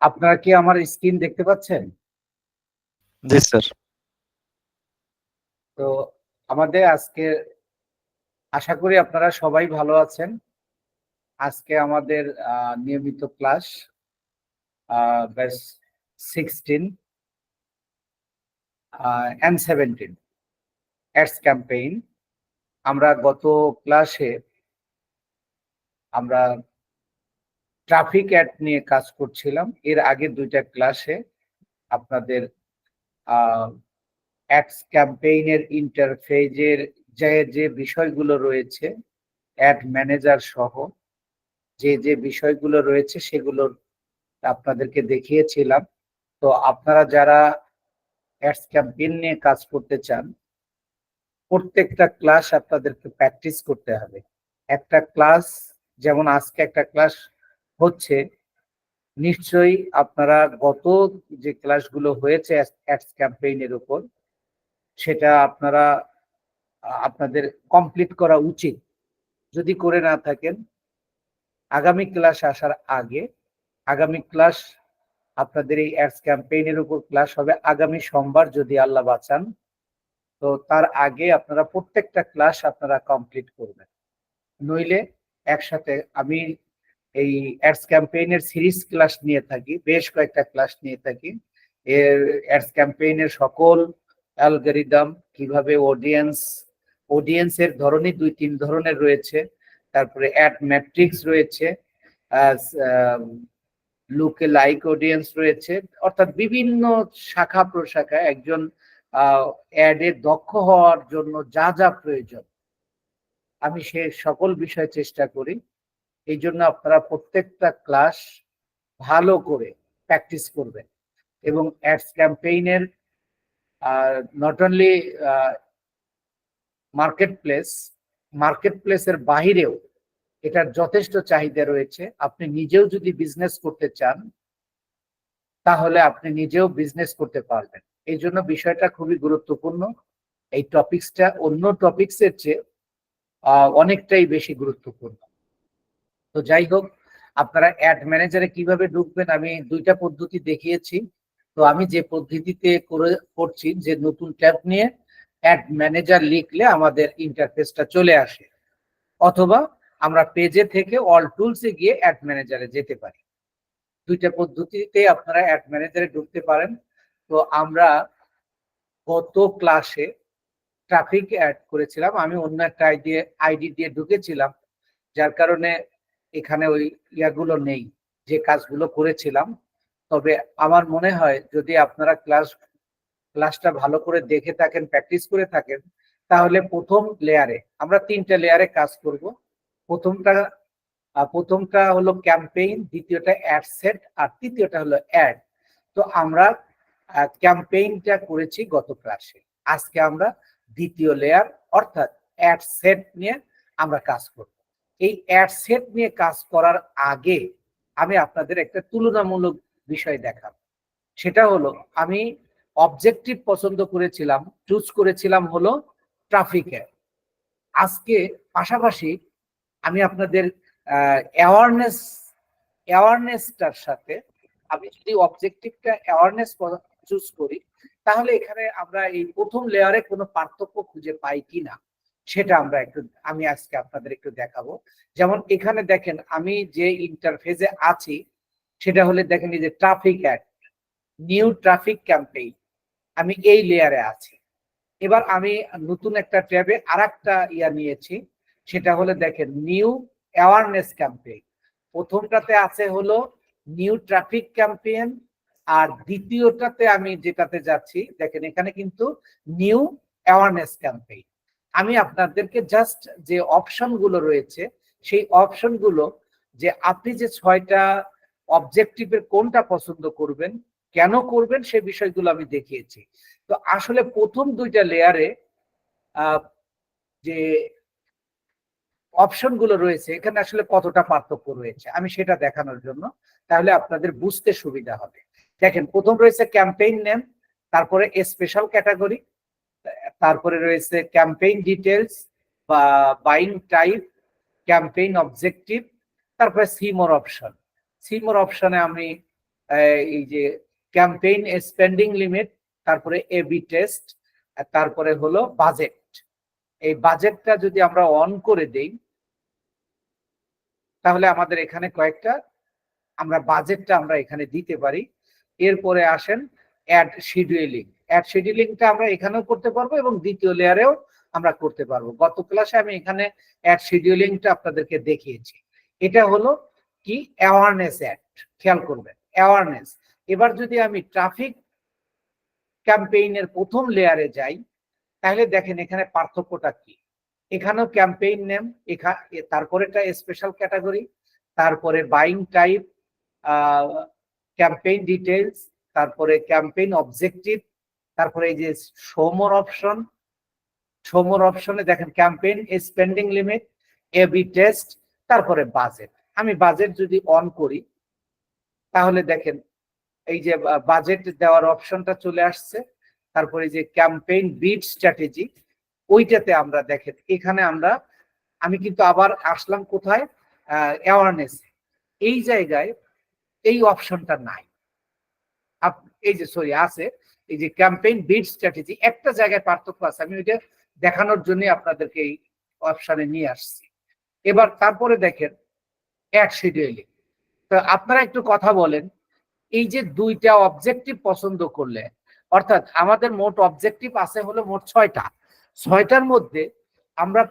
আপনারা কি আমার স্ক্রিন দেখতে পাচ্ছেন? জি স্যার। তো আমাদের আজকে, আশা করি আপনারা সবাই ভালো আছেন। আজকে আমাদের নিয়মিত class batch 16 and 17 ads campaign. আমরা গত ক্লাসে আমরা ট্রাফিক অ্যাড নিয়ে কাজ করছিলাম। এর আগে 2টা ক্লাসে আপনাদের অ্যাডস ক্যাম্পেইনের ইন্টারফেজের যে বিষয়গুলো রয়েছে, অ্যাড ম্যানেজার সহ যে বিষয়গুলো রয়েছে সেগুলো আপনাদেরকে দেখিয়েছিলাম। তো আপনারা যারা অ্যাডস ক্যাম্পেইন নিয়ে কাজ করতে চান, প্রত্যেকটা ক্লাস আপনাদেরকে প্র্যাকটিস করতে হবে। একটা ক্লাস, যেমন আজকে একটা ক্লাস হচ্ছে, নিশ্চয়ই আপনারা গত যে ক্লাসগুলো হয়েছে অ্যাডস ক্যাম্পেইনের উপর, সেটা আপনাদের কমপ্লিট করা উচিত। যদি করে না থাকেন, আগামী ক্লাস আসার আগে, আগামী ক্লাস আপনাদের এই অ্যাডস ক্যাম্পেইনের উপর ক্লাস হবে আগামী সোমবার, যদি আল্লাহ বাঁচান। তো তার আগে আপনারা প্রত্যেকটা ক্লাস আপনারা কমপ্লিট করবেন, নইলে একসাথে আমি এই অ্যাডস ক্যাম্পেইনের সিরিজ ক্লাস নিয়ে থাকি, বেশ কয়েকটা ক্লাস নিয়ে থাকি। এর অ্যাডস ক্যাম্পেইনের সকল অ্যালগরিদম, কিভাবে অডিয়েন্সের ধরনই 2-3 ধরনের রয়েছে, তারপরে অ্যাড ম্যাট্রিক্স রয়েছে, লুকে লাইক অডিয়েন্স রয়েছে, অর্থাৎ বিভিন্ন শাখা প্রশাখা একজন অ্যাডে দক্ষ হওয়ার জন্য যা যা প্রয়োজন, আমি সে সকল বিষয় চেষ্টা করি। এই জন্য আপনারা প্রত্যেকটা ক্লাস ভালো করে প্র্যাকটিস করবেন এবং অ্যাডস ক্যাম্পেইনের নট অনলি মার্কেটপ্লেসের বাহিরেও এটার যথেষ্ট চাহিদা রয়েছে। আপনি নিজেও যদি বিজনেস করতে চান, তাহলে আপনি নিজেও বিজনেস করতে পারবেন। এই জন্য বিষয়টা খুবই গুরুত্বপূর্ণ। এই টপিকসটা অন্য টপিকসের চেয়ে অনেকটাই বেশি গুরুত্বপূর্ণ। তো যাই হোক, আপনারা অ্যাড ম্যানেজারে কিভাবে ঢুকবেন, আমি 2টা পদ্ধতি দেখিয়েছি। তো আমি যে পদ্ধতিতে করছি, যে নতুন ট্যাব নিয়ে অ্যাড ম্যানেজার লিখলে আমাদের ইন্টারফেসটা চলে আসে, অথবা আমরা পেজে থেকে অল টুলসে গিয়ে অ্যাড ম্যানেজারে যেতে পারি। 2টা পদ্ধতিতে আপনারা অ্যাড ম্যানেজারে ঢুকতে পারেন। তো আমরা গত ক্লাসে ট্রাফিক অ্যাড করেছিলাম, আমি অন্য একটা আইডি দিয়ে ঢুকেছিলাম, যার কারণে এখানে ওই ইয়াগুলো নেই যে কাজগুলো করেছিলাম। তবে আমার মনে হয় যদি আপনারা ক্লাসটা ভালো করে দেখে থাকেন, প্র্যাকটিস করে থাকেন, তাহলে প্রথম লেয়ারে আমরা 3টা লেয়ারে কাজ করব। প্রথমটা হলো ক্যাম্পেইন, দ্বিতীয়টা অ্যাড সেট, আর তৃতীয়টা হলো অ্যাড। তো আমরা ক্যাম্পেইনটা করেছি গত ক্লাসে। আজকে আমরা দ্বিতীয় লেয়ার অর্থাৎ অ্যাড সেট নিয়ে আমরা কাজ করব। এই অ্যাড সেট নিয়ে কাজ করার আগে আমি আপনাদের একটা তুলনামূলক বিষয় দেখাবো। সেটা হলো, আমি অবজেক্টিভ পছন্দ করেছিলাম, চুজ করেছিলাম হলো ট্রাফিক অ্যাড। আজকে পাশাপাশি আমি আপনাদের অ্যাওয়ারনেসটার সাথে, আমি যদি অবজেক্টিভটা অ্যাওয়ারনেস চুজ করি, তাহলে এখানে আমরা এই প্রথম লেয়ারে কোনো পার্থক্য খুঁজে পাই কিনা সেটা আমি আজকে আপনাদের একটু দেখাবো। যেমন এখানে দেখেন, আমি যে ইন্টারফেসে আছি সেটা হলে দেখেন এই যে traffic add, new traffic campaign, আমি এই লেয়ারে আছি। এবার আমি নতুন একটা ট্যাবে আরেকটা নিয়েছি, সেটা হলে দেখেন নিউ অ্যাওয়ারনেস ক্যাম্পেইন। প্রথমটাতে আছে হলো নিউ ট্রাফিক ক্যাম্পেইন, আর দ্বিতীয়টাতে আমি যেটাতে যাচ্ছি দেখেন এখানে কিন্তু নিউ অ্যাওয়ারনেস ক্যাম্পেইন। আমি আপনাদেরকে জাস্ট যে অপশনগুলো রয়েছে সেই অপশনগুলো, যে আপনি যে 6টা অবজেক্টিভের কোনটা পছন্দ করবেন, কেন করবেন, সে বিষয়গুলো আমি দেখিয়েছি। তো আসলে প্রথম 2টা লেয়ারে যে অপশনগুলো রয়েছে এখানে আসলে কতটা পার্থক্য রয়েছে আমি সেটা দেখানোর জন্য, তাহলে আপনাদের বুঝতে সুবিধা হবে। দেখেন, প্রথম রয়েছে ক্যাম্পেইন নেম, তারপরে স্পেশাল ক্যাটাগরি, তারপরে রয়েছে ক্যাম্পেইন ডিটেলস বা বাইং টাইপ, ক্যাম্পেইন অবজেক্টিভ, তারপরে সিমোর অপশন। সিমোর অপশনে আমি এই যে ক্যাম্পেইন স্পেন্ডিং লিমিট, তারপরে এবি টেস্ট, তারপরে হলো বাজেট। এই বাজেটটা যদি আমরা অন করে দেই তাহলে আমাদের এখানে কয়েকটা আমরা বাজেটটা আমরা এখানে দিতে পারি। এরপরে আসেন অ্যাড শিডিউলিং। অ্যাড শিডিউলিংটা আমরা এখানেও করতে পারবো এবং দ্বিতীয় লেয়ারেও আমরা করতে পারবো। গত ক্লাসে আমি এখানে অ্যাড শিডিউলিংটা আপনাদেরকে দেখিয়েছি। এটা হলো কি অ্যাওয়ারনেস অ্যাড, খেয়াল করবেন অ্যাওয়ারনেস। এবার যদি আমি ট্রাফিক ক্যাম্পেইনের প্রথম লেয়ারে যাই তাহলে দেখেন এখানে পার্থক্যটা কি। এখানেও ক্যাম্পেইন নেম, তারপরে একটা স্পেশাল ক্যাটাগরি, তারপরে বাইং টাইপ, ক্যাম্পেইন ডিটেলস, তারপরে ক্যাম্পেইন অবজেক্টিভ, তারপরে এই যে শোমোর অপশন। শোমোর অপশনে দেখেন campaign spending limit, AB test, তারপরে বাজেট। আমি বাজেট যদি অন করি তাহলে দেখেন এই যে বাজেট দেওয়ার অপশনটা চলে আসছে। তারপরে যে ক্যাম্পেইন বিড স্ট্র্যাটেজি, ওইটাতে আমরা দেখেন এখানে আমি কিন্তু আবার আসলাম কোথায়, অ্যাওয়ারনেস। এই জায়গায় এই অপশনটা নাই। এই যে সরি আছে, এই যে ক্যাম্পেইন বিড স্ট্র্যাটেজি একটা জায়গায় পার্থক্য আছে, আমি ওইটা দেখানোর জন্য আপনাদেরকে এই অপশনে নিয়ে আসছি। এবার তারপরে দেখেন অ্যাড শিডিউলিং। তো আপনারা একটু কথা বলেন, এই যে দুইটা অবজেক্টিভ পছন্দ করলে, অর্থাৎ আমাদের মোট অবজেক্টিভ আছে হলো মোট 6টা। 6টার মধ্যে আমরা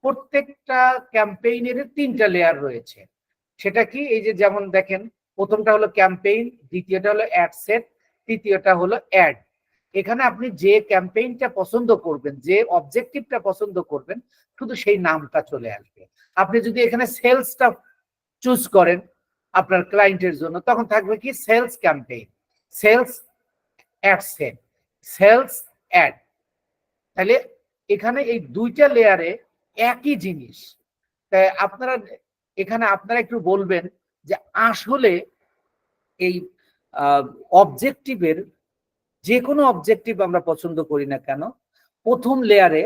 প্রত্যেকটা ক্যাম্পেইনের 3টা লেয়ার রয়েছে। সেটা কি, এই যে যেমন দেখেন প্রথমটা হলো ক্যাম্পেইন, দ্বিতীয়টা হলো অ্যাড সেট, তৃতীয়টা হলো অ্যাড। এখানে আপনি যে ক্যাম্পেইনটা পছন্দ করবেন, যে অবজেক্টিভটা পছন্দ করবেন, শুধু সেই নামটা চলে আসবে। আপনি যদি এখানে সেলসটা চুজ করেন আপনার ক্লায়েন্টের জন্য, তখন থাকবে কি sales campaign, sales ad set, sales ad. তাহলে এখানে এই দুইটা লেয়ারে একই জিনিস। তাই আপনারা একটু বলবেন যে আসলে এই অবজেক্টিভের, যে কোনো অবজেক্টিভ আমরা পছন্দ করি না কেন, প্রথম লেয়ারে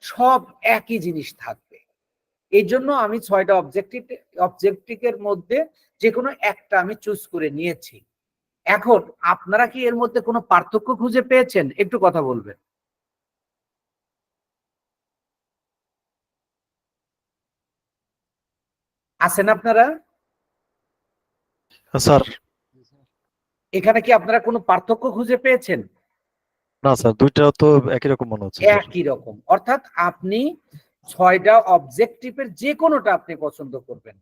সব একই জিনিস থাকবে। এই জন্য আমি 6টা অবজেক্টিভের মধ্যে যে কোনো একটা আমি চুজ করে নিয়েছি। এখন আপনারা কি এর মধ্যে কোনো পার্থক্য খুঁজে পেয়েছেন? একটু কথা বলবেন। আছেন আপনারা? স্যার এখানে কি আপনারা কোনো পার্থক্য খুঁজে পেয়েছেন? না স্যার, দুইটা তো একই রকম মনে হচ্ছে স্যার। একই রকম, অর্থাৎ আপনি 6টা অবজেক্টিভের যে কোনোটা আপনি পছন্দ করবেন,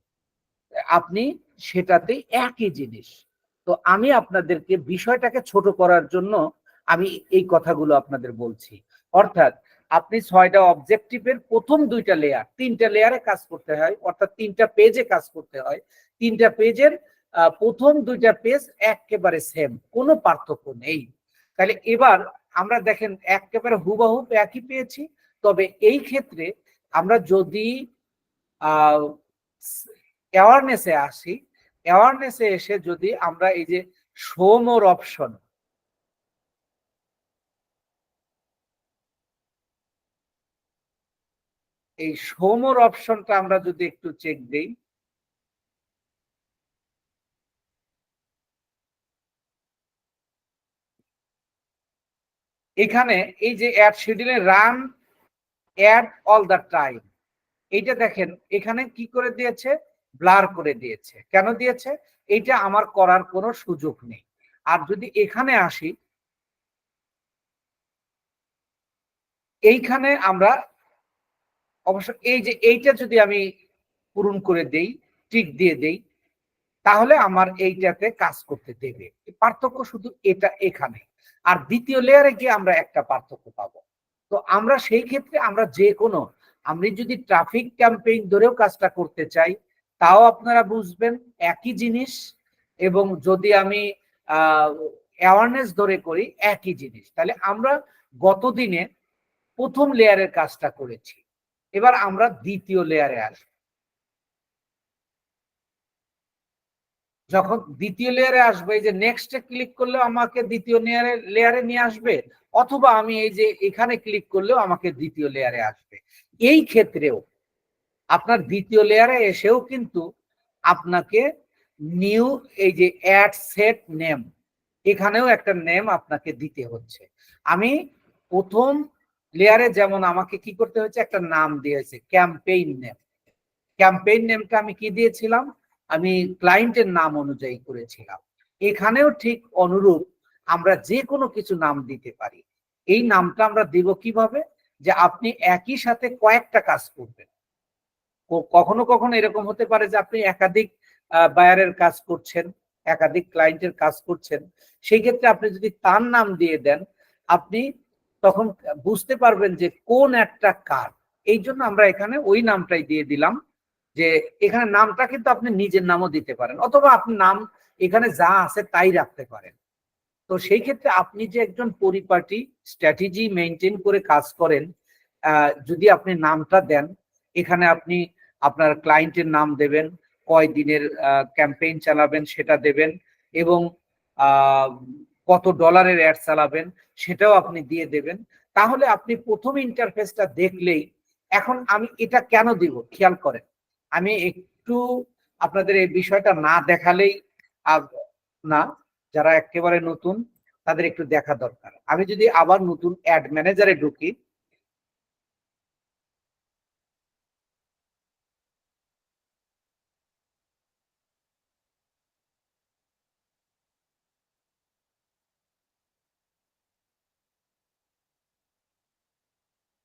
আপনি সেটাতে একই জিনিস। তো আমি আপনাদেরকে বিষয়টাকে ছোট করার জন্য আমি এই কথাগুলো আপনাদের বলছি। অর্থাৎ আপনি 6টা অবজেক্টিভের প্রথম 2টা লেয়ার, 3টা লেয়ারে কাজ করতে হয়, অর্থাৎ 3টা পেজে কাজ করতে হয়। 3টা পেজের প্রথম 2টা পেজ একেবারে সেম, কোনো পার্থক্য নেই। তাহলে এবার আমরা দেখেন একেবারে হুবহুব একই পেয়েছি। তবে এই ক্ষেত্রে আমরা যদি অ্যাওয়ারনেসে আসি, অ্যাওয়ারনেসে এসে যদি আমরা এই যে শো মোর অপশন, এই শো মোর অপশনটা আমরা যদি একটু চেক দেই, এখানে এই যে অ্যাড শিডিউলে run ad all the time, এইটা দেখেন এখানে কি করে দিয়েছে, ব্লার করে দিয়েছে। কেন দিয়েছে? এইটা আমার করার কোনো সুযোগ নেই। আর যদি এখানে আসি, এইখানে আমরা অবশ্য এই যে এইটা যদি আমি পূরণ করে দেই, টিক দিয়ে দেই, তাহলে আমার এইটাতে কাজ করতে দেবে। পার্থক্য শুধু এটা এখানে। আর দ্বিতীয় লেয়ারে গিয়ে আমরা একটা পার্থক্য পাবো। তো আমরা সেই ক্ষেত্রে আমরা যে কোনো, আমি যদি ট্রাফিক ক্যাম্পেইন ধরেও কাজটা করতে চাই তাও আপনারা বুঝবেন একই জিনিস, এবং যদি আমি অ্যাওয়ারনেস ধরে করি একই জিনিস। তাহলে আমরা গতদিনে প্রথম লেয়ারের কাজটা করেছি, এবার আমরা দ্বিতীয় লেয়ারে আসবো। যখন দ্বিতীয় লেয়ারে আসবে, এই যে নেক্সটে ক্লিক করলেও আমাকে দ্বিতীয় লেয়ারে নিয়ে আসবে, অথবা আমি এই যে এখানে ক্লিক করলেও আমাকে দ্বিতীয় লেয়ারে আসবে। এই ক্ষেত্রেও আপনার দ্বিতীয় লেয়ারে এসেও কিন্তু আপনাকে নিউ এই যে অ্যাড সেট নেম, এখানেও একটা নেম আপনাকে দিতে হচ্ছে। আমি প্রথম লেয়ারে যেমন আমাকে কি করতে হচ্ছে, একটা নাম দিয়েছে ক্যাম্পেইন নেম। ক্যাম্পেইন নেমটা আমি কি দিয়েছিলাম, আমি ক্লায়েন্টের নাম অনুযায়ী করেছিলাম। এখানেও ঠিক অনুরূপ আমরা যে কোনো কিছু নাম দিতে পারি। এই নামটা আমরা দিব কিভাবে, যে আপনি একই সাথে কয়েকটা কাজ করবেন। কখনো কখনো এরকম হতে পারে যে আপনি একাধিক বায়ারের কাজ করছেন, একাধিক ক্লায়েন্টের কাজ করছেন। সেই ক্ষেত্রে আপনি যদি তার নাম দিয়ে দেন, আপনি তখন বুঝতে পারবেন যে কোন একটা কার। এই জন্য আমরা এখানে ওই নামটাই দিয়ে দিলাম, যে এখানে নামটা কিন্তু আপনি নিজের নামও দিতে পারেন, অথবা আপনি নাম এখানে যা আছে তাই রাখতে পারেন। তো সেই ক্ষেত্রে আপনি যে একজন পরিপাটি স্ট্র্যাটেজি মেনটেন করে কাজ করেন, যদি আপনি নামটা দেন, এখানে আপনি আপনার ক্লায়েন্টের নাম দেবেন, কয় দিনের ক্যাম্পেইন চালাবেন সেটা দেবেন, এবং কত ডলারের অ্যাড চালাবেন সেটাও আপনি দিয়ে দেবেন। তাহলে আপনি প্রথম ইন্টারফেসটা দেখলেই, এখন আমি এটা কেন দিব খেয়াল করেন, আমি একটু আপনাদের এই বিষয়টা না দেখালেই না, যারা একেবারে নতুন তাদের একটু দেখা দরকার। আমি যদি আবার নতুন অ্যাড ম্যানেজারে ঢুকি,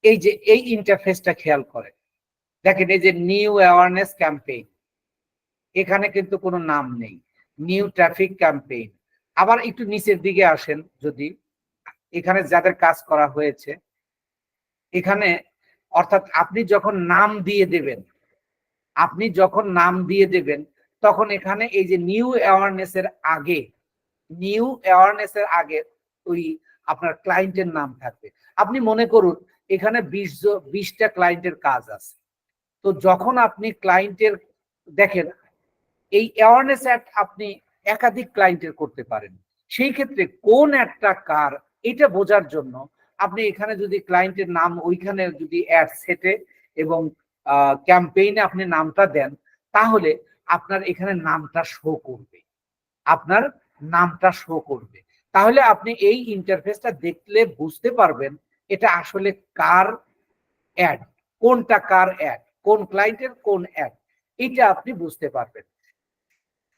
এই যে এই ইন্টারফেসটা খেয়াল করেন, দেখেন এই যে নিউ অ্যাওয়ারনেস ক্যাম্পেইন, এখানে কিন্তু কোনো নাম নেই। নিউ ট্রাফিক ক্যাম্পেইন, আবার একটু নিচের দিকে আসেন, যদি এখানে যাদের কাজ করা হয়েছে এখানে, অর্থাৎ আপনি যখন নাম দিয়ে দেবেন, আপনি যখন নাম দিয়ে দেবেন তখন এখানে এই যে নিউ অ্যাওয়ারনেস এর আগে, নিউ অ্যাওয়ারনেস এর আগে ওই আপনার ক্লায়েন্টের নাম থাকবে। আপনি মনে করুন এখানে 20টা ক্লায়েন্টের কাজ আছে, তো যখন আপনি ক্লায়েন্টের দেখেন, এই অ্যাওয়ারনেস অ্যাড আপনি একাধিক ক্লায়েন্টের করতে পারেন। সেই ক্ষেত্রে কোন একটা কার এটা বোঝার জন্য আপনি এখানে যদি ক্লায়েন্টের নাম ওইখানে যদি অ্যাড সেটে এবং ক্যাম্পেইনে আপনি নামটা দেন, তাহলে আপনার এখানে নামটা শো করবে, আপনার নামটা শো করবে। তাহলে আপনি এই ইন্টারফেসটা দেখলে বুঝতে পারবেন এটা আসলে কার অ্যাড, কোনটা কার অ্যাড, কোন ক্লায়েন্টের কোন অ্যাড, এটা আপনি বুঝতে পারবেন।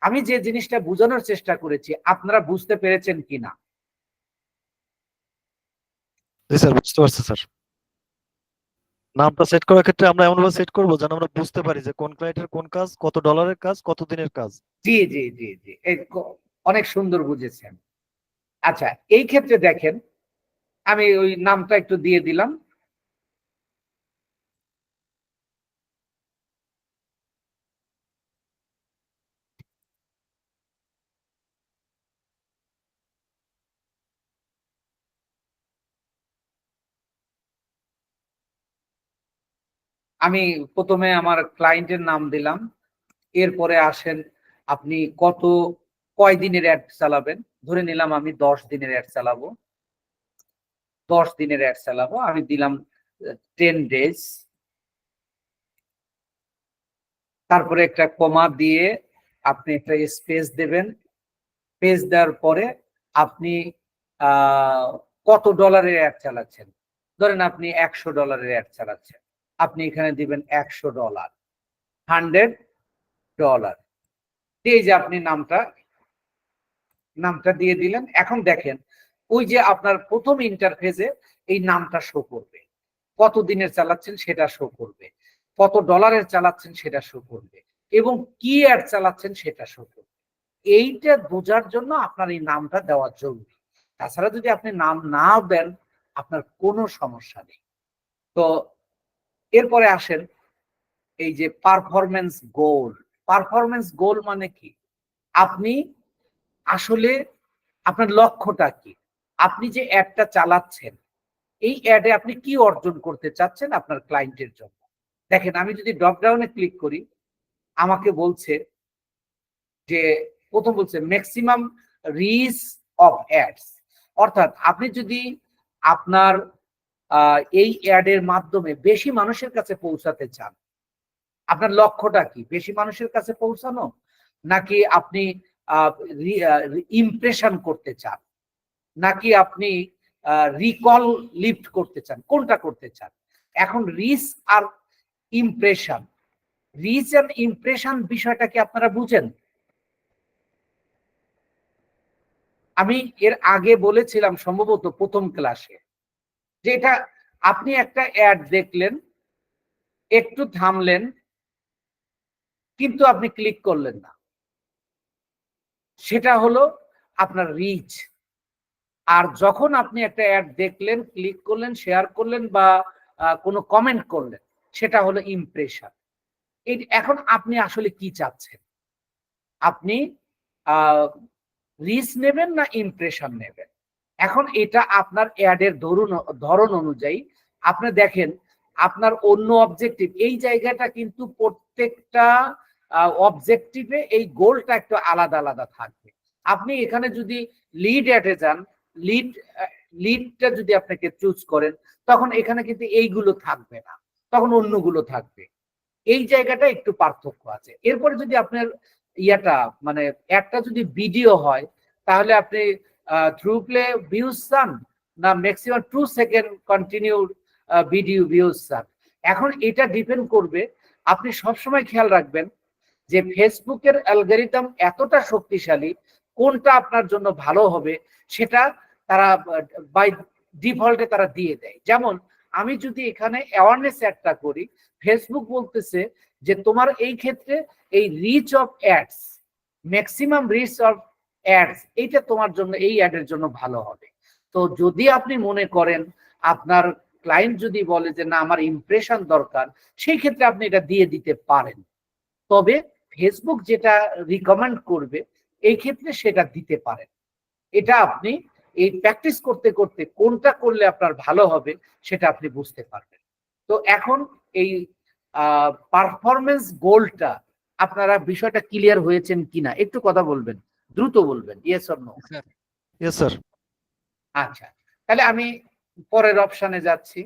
আমি যে জিনিসটা বোঝানোর চেষ্টা করেছি আপনারা বুঝতে পেরেছেন কিনা? জি স্যার, বুঝতে পারছি স্যার। নামটা সেট করার ক্ষেত্রে আমরা এমন ভাবে সেট করবো যেন আমরা বুঝতে পারি যে কোন ক্লায়েন্টের কোন কাজ, কত ডলারের কাজ, কত দিনের কাজ। জি জি জি জি, অনেক সুন্দর বুঝেছেন। আচ্ছা, এই ক্ষেত্রে দেখেন আমি ওই নামটা একটু দিয়ে দিলাম। আমি প্রথমে আমার ক্লায়েন্টের নাম দিলাম, এরপরে আসেন আপনি কয় দিনের অ্যাড চালাবেন, ধরে নিলাম আমি 10 দিনের অ্যাড চালাবো, 10 দিনের অ্যাড চালাবো, আমি দিলাম 10 days, তারপরে একটা কমা দিয়ে আপনি একটা স্পেস দেবেন। স্পেস দেওয়ার পরে আপনি কত ডলারের অ্যাড চালাচ্ছেন, ধরেন আপনি $100 অ্যাড চালাচ্ছেন, আপনি এখানে দিবেন $100, $100। এই যে আপনি নামটা দিয়ে দিলেন। এখন দেখেন ওই যে আপনার প্রথম ইন্টারফেসে এই নামটা শো করবে, কত দিনের চালাচ্ছেন সেটা শো করবে, কত ডলারের চালাচ্ছেন সেটা শো করবে, এবং কি অ্যাড চালাচ্ছেন সেটা শো করবে। এইটা বোঝার জন্য আপনার এই নামটা দেওয়া জরুরি। তাছাড়া যদি আপনি নাম না দেন আপনার কোনো সমস্যা নেই। তো এরপরে আসেন এই যে পারফরমেন্স গোল। পারফরমেন্স গোল মানে কি, আপনি আসলে আপনার লক্ষ্যটা কি, আপনি যে অ্যাডটা চালাচ্ছেন এই অ্যাডে আপনি কি অর্জন করতে চাচ্ছেন আপনার ক্লায়েন্টের জন্য। দেখেন আমি যদি ড্রপডাউনে ক্লিক করি, আমাকে বলছে যে, প্রথম বলছে ম্যাক্সিমাম রিচ অফ অ্যাডস, অর্থাৎ আপনি যদি আপনার এই অ্যাডের মাধ্যমে বেশি মানুষের কাছে পৌঁছাতে চান, আপনার লক্ষ্যটা কি? বেশি মানুষের কাছে পৌঁছানো, নাকি আপনি ইমপ্রেশন করতে চান, নাকি আপনি রিকল লিফট করতে চান? কোনটা করতে চান? এখন রিচ আর ইমপ্রেশন, রিচ এন্ড ইমপ্রেশন বিষয়টা কি আপনারা বুঝেন? আমি এর আগে বলেছিলাম সম্ভবত প্রথম ক্লাসে, যে এটা আপনি একটা অ্যাড দেখলেন, একটু থামলেন, কিন্তু আপনি ক্লিক করলেন না, সেটা হলো আপনার রিচ। আর যখন আপনি একটা অ্যাড দেখলেন, ক্লিক করলেন, শেয়ার করলেন বা কোনো কমেন্ট করলেন, সেটা হলো ইমপ্রেশন। এখন আপনি আসলে কি চাচ্ছেন? আপনি রিচ নেবেন না ইমপ্রেশন নেবেন? এখন এটা আপনার অ্যাডের ধরন অনুযায়ী আপনি দেখেন আপনার অন্য অবজেক্টিভ, এই জায়গাটা কিন্তু প্রত্যেকটা অবজেক্টিভে এই গোলটা একটু আলাদা আলাদা থাকবে। আপনি এখানে যদি লিড অ্যাডে যান, লিডটা যদি আপনাকে চুজ করেন, তখন এখানে কিন্তু এইগুলো থাকবে না, তখন অন্যগুলো থাকবে। এই জায়গাটা একটু পার্থক্য আছে। এরপরে যদি আপনার ইয়াটা মানে একটা যদি ভিডিও হয়, তাহলে আপনি থ্রু প্লে ভিউজ চান, না maximum 2 second continue video views চান? এখন এটা ডিপেন্ড করবে। আপনি সবসময় খেয়াল রাখবেন যে ফেসবুকের অ্যালগরিদম এতটা শক্তিশালী, কোনটা আপনার জন্য ভালো হবে সেটা তারা বাই ডিফল্টে তারা দিয়ে দেয়। যেমন আমি যদি এখানে অ্যাওয়ারনেস অ্যাডটা করি, ফেসবুক বলতেছে যে তোমার এই ক্ষেত্রে এই reach of ads, maximum reach of ads, এইটা তোমার জন্য এই অ্যাডের জন্য ভালো হবে। তো যদি আপনি মনে করেন, আপনার ক্লায়েন্ট যদি বলে যে না আমার ইমপ্রেশন দরকার, সেই ক্ষেত্রে আপনি এটা দিয়ে দিতে পারেন। তবে ফেসবুক যেটা রিকমেন্ড করবে এই ক্ষেত্রে সেটা দিতে পারেন। এটা আপনি এই প্র্যাকটিস করতে করতে কোনটা করলে আপনার ভালো হবে সেটা আপনি বুঝতে পারবেন। তো এখন এই পারফরমেন্স গোলটা আপনারা বিষয়টা ক্লিয়ার হয়েছেন কিনা একটু কথা বলবেন, দ্রুত বলবেন, yes or no. Yes sir. আচ্ছা, তাহলে আমি পরের অপশনে যাচ্ছি।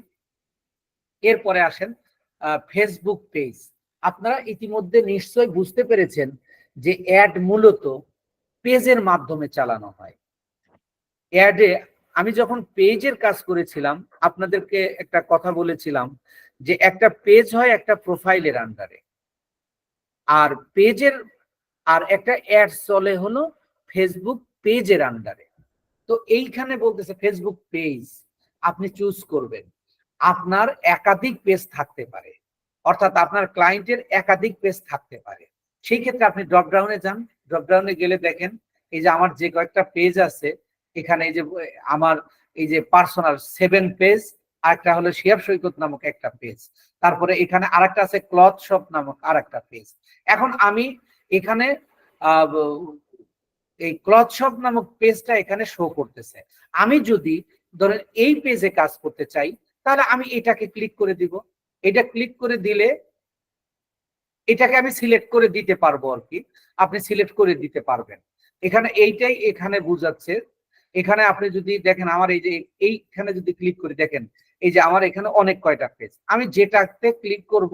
এরপরে আসেন ফেসবুক পেজ। আপনারা ইতিমধ্যে নিশ্চয়ই বুঝতে পেরেছেন যে অ্যাড মূলত পেজের মাধ্যমে চালানো হয়। অ্যাডে আমি যখন পেজের কাজ করেছিলাম, আপনাদেরকে একটা কথা বলেছিলাম যে একটা পেজ হয় একটা প্রোফাইলের আন্ডারে, আর পেজের আর একটা অ্যাড চলে হলো ফেসবুক পেজের আন্ডারে। তো এইখানে বলতেছে ফেসবুক পেজ আপনি চুজ করবেন। আপনার একাধিক পেজ থাকতে পারে, অর্থাৎ আপনার ক্লায়েন্টের একাধিক পেজ থাকতে পারে। সেই ক্ষেত্রে আপনি ড্রপডাউনে যান, ড্রপডাউনে গেলে দেখেন এই যে আমার যে কয়েকটা পেজ আছে, এখানে এই যে আমার এই যে পার্সোনাল 7 পেজ, আরেকটা হলো শিহাব সৈকত নামক একটা পেজ, তারপরে এখানে আরেকটা আছে ক্লথ শপ নামক আরেকটা পেজ। এখন আমি এখানে এই ক্লথ শপ নামক পেজটা এখানে শো করতেছে। আমি যদি ধরেন এই পেজে কাজ করতে চাই, তাহলে আমি এটাকে ক্লিক করে দিব। এটা ক্লিক করে দিলে এটাকে আমি সিলেক্ট করে দিতে পারবো আর কি, আপনি সিলেক্ট করে দিতে পারবেন। এখানে এইটাই এখানে বুঝাচ্ছে। এখানে আপনি যদি দেখেন আমার এই যে এইখানে যদি ক্লিক করে দেখেন, এই যে আমার এখানে অনেক কয়টা পেজ, আমি যেটাতে ক্লিক করব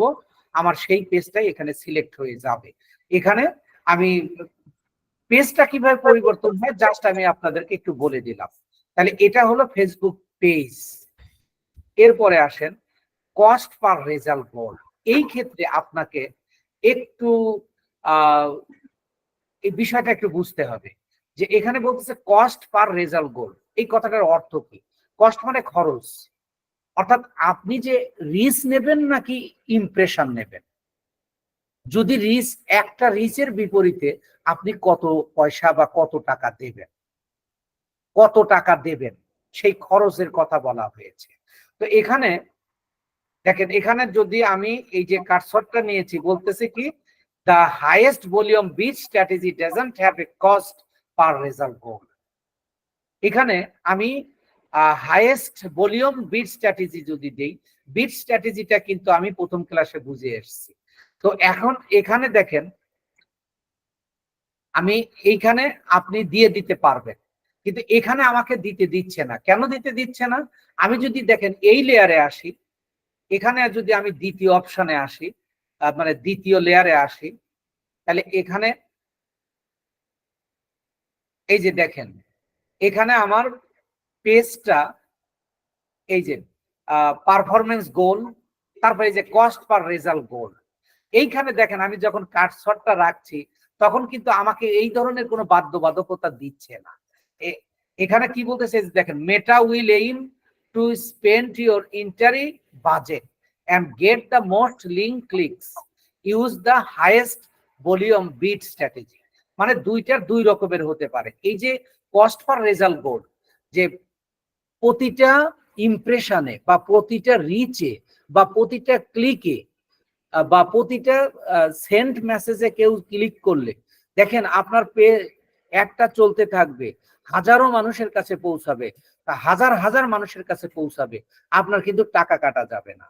আমার সেই পেজটাই এখানে সিলেক্ট হয়ে যাবে। এখানে আমি পেজটা কিভাবে পরিবর্তন হয় জাস্ট আমি আপনাদেরকে একটু বলে দিলাম। তাহলে এটা হলো ফেসবুক পেজ। এরপরে আসেন কস্ট পার রেজাল্ট গোল। এই ক্ষেত্রে আপনাকে একটু এই বিষয়টা একটু বুঝতে হবে যে এখানে বলতেছে কস্ট পার রেজাল্ট গোল। এই কথাটার অর্থ কি? কস্ট মানে খরচ, অর্থাৎ আপনি যে রিচ নেবেন নাকি ইমপ্রেশন নেবেন। যদি রিচ, একটা রিচের বিপরীতে আপনি কত পয়সা বা কত টাকা দেবেন, কত টাকা দেবেন সেই খরচের কথা বলা হয়েছে। তো এখানে দেখেন, এখানে যদি আমি এই যে কারসরটা নিয়েছি, বলতেছে কি the highest volume bid strategy doesn't have a cost per result goal। এখানে আমি হাইয়েস্ট ভলিউম বিড স্ট্র্যাটেজি যদি দেই, বিড স্ট্র্যাটেজিটা কিন্তু আমি প্রথম ক্লাসে বুঝে এসেছি। তো এখন এখানে দেখেন আমি এইখানে আপনি দিয়ে দিতে পারবেন, কিন্তু এখানে আমাকে দিতে দিচ্ছে না। কেন দিতে দিচ্ছে না? আমি যদি দেখেন এই লেয়ারে আসি, এখানে যদি আমি দ্বিতীয় অপশনে আসি, মানে দ্বিতীয় লেয়ারে আসি, তাহলে এখানে এই যে দেখেন, এখানে আমার পেজটা এই যে পারফরমেন্স গোল, তারপরে এই যে কস্ট পার রেজাল্ট গোল, এইখানে দেখেন আমি যখন কাটশটটা রাখছি তখন কিন্তু আমাকে এই ধরনের কোনো বাধ্যবাধকতা দিচ্ছে না। এখানে কি বলতেছে দেখেন, Meta will aim to spend your entire budget and get the most link clicks, use the highest volume bid strategy। মানে দুইটার দুই রকমের হতে পারে। এই যে কস্ট পার রেজাল্ট গোল, যে প্রতিটা ইমপ্রেশনে বা প্রতিটা রিচে বা প্রতিটা ক্লিকে বা প্রতিটা সেন্ড মেসেজে কেউ ক্লিক করলে দেখেন আপনার একটা চলতে থাকবে, হাজারো মানুষের কাছে পৌঁছাবে, হাজার হাজার মানুষের কাছে পৌঁছাবে, আপনার কিন্তু টাকা কাটা যাবে না।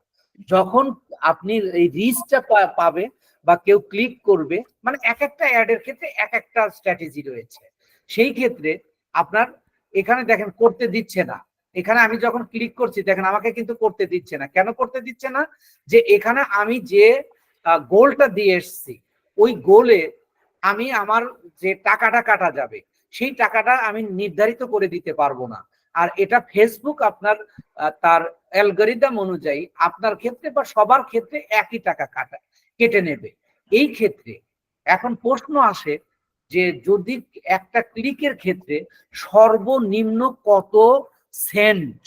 যখন আপনি এই রিচটা পাবে বা কেউ ক্লিক করবে, মানে এক একটা অ্যাডের ক্ষেত্রে এক একটা স্ট্র্যাটেজি রয়েছে। সেই ক্ষেত্রে আপনার এখানে দেখেন করতে দিচ্ছে না, এখানে আমি যখন ক্লিক করছি দেখেন আমাকে কিন্তু করতে দিচ্ছে না। কেন করতে দিচ্ছে না? যে এখানে আমি যে গোলটা দিয়ে এসছি ওই গোলে আমি আমার যে টাকাটা কাটা যাবে সেই টাকাটা আমি নির্ধারিত করে দিতে পারবো না। আর এটা ফেসবুক আপনার তার অ্যালগরিদম অনুযায়ী আপনার ক্ষেত্রে বা সবার ক্ষেত্রে একই টাকা কেটে নেবে। এই ক্ষেত্রে এখন প্রশ্ন আসে যে যদি একটা ক্লিকের ক্ষেত্রে সর্বনিম্ন কত সেন্ট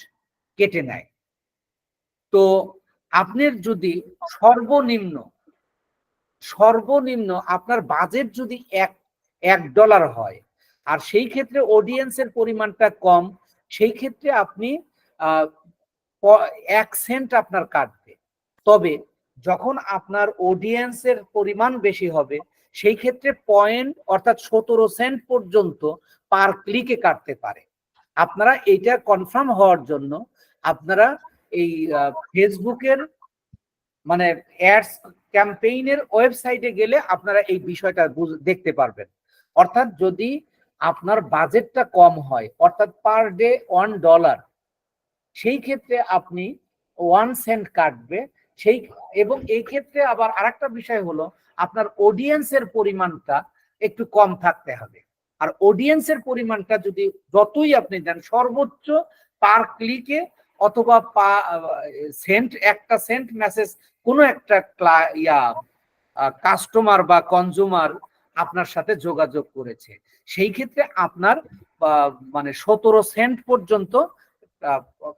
কেটে নেয়, তো আপনার যদি সর্বনিম্ন আপনার বাজেট যদি $1 হয় আর সেই ক্ষেত্রে অডিয়েন্সের পরিমাণটা কম, সেই ক্ষেত্রে আপনি 1 সেন্ট আপনার কাটবে। তবে যখন আপনার অডিয়েন্সের পরিমাণ বেশি হবে সেই ক্ষেত্রে পয়েন্ট অর্থাৎ 17 সেন্ট পর্যন্ত পার ক্লিকে কাটতে পারে। আপনারা এইটা কনফার্ম হওয়ার জন্য আপনারা এই ফেসবুকের মানে অ্যাডস ক্যাম্পেইনের ওয়েবসাইটে গেলে আপনারা এই বিষয়টা দেখতে পারবেন। অর্থাৎ যদি আপনার বাজেটটা কম হয় অর্থাৎ পার ডে $1, সেই ক্ষেত্রে আপনি 1 সেন্ট কাটবে। সেই এবং এই ক্ষেত্রে আবার আরেকটা বিষয় হলো আপনার অডিয়েন্সের পরিমাণটা একটু কম থাকতে হবে। আর অডিয়েন্সের পরিমাণটা যদি যতই আপনি দেন সর্বোচ্চ পার ক্লিকে অথবা সেন্ট একটা সেন্ট মেসেজ কোনো একটা কাস্টমার বা কনজিউমার আপনার সাথে যোগাযোগ করেছে, সেই ক্ষেত্রে আপনার মানে 17 সেন্ট পর্যন্ত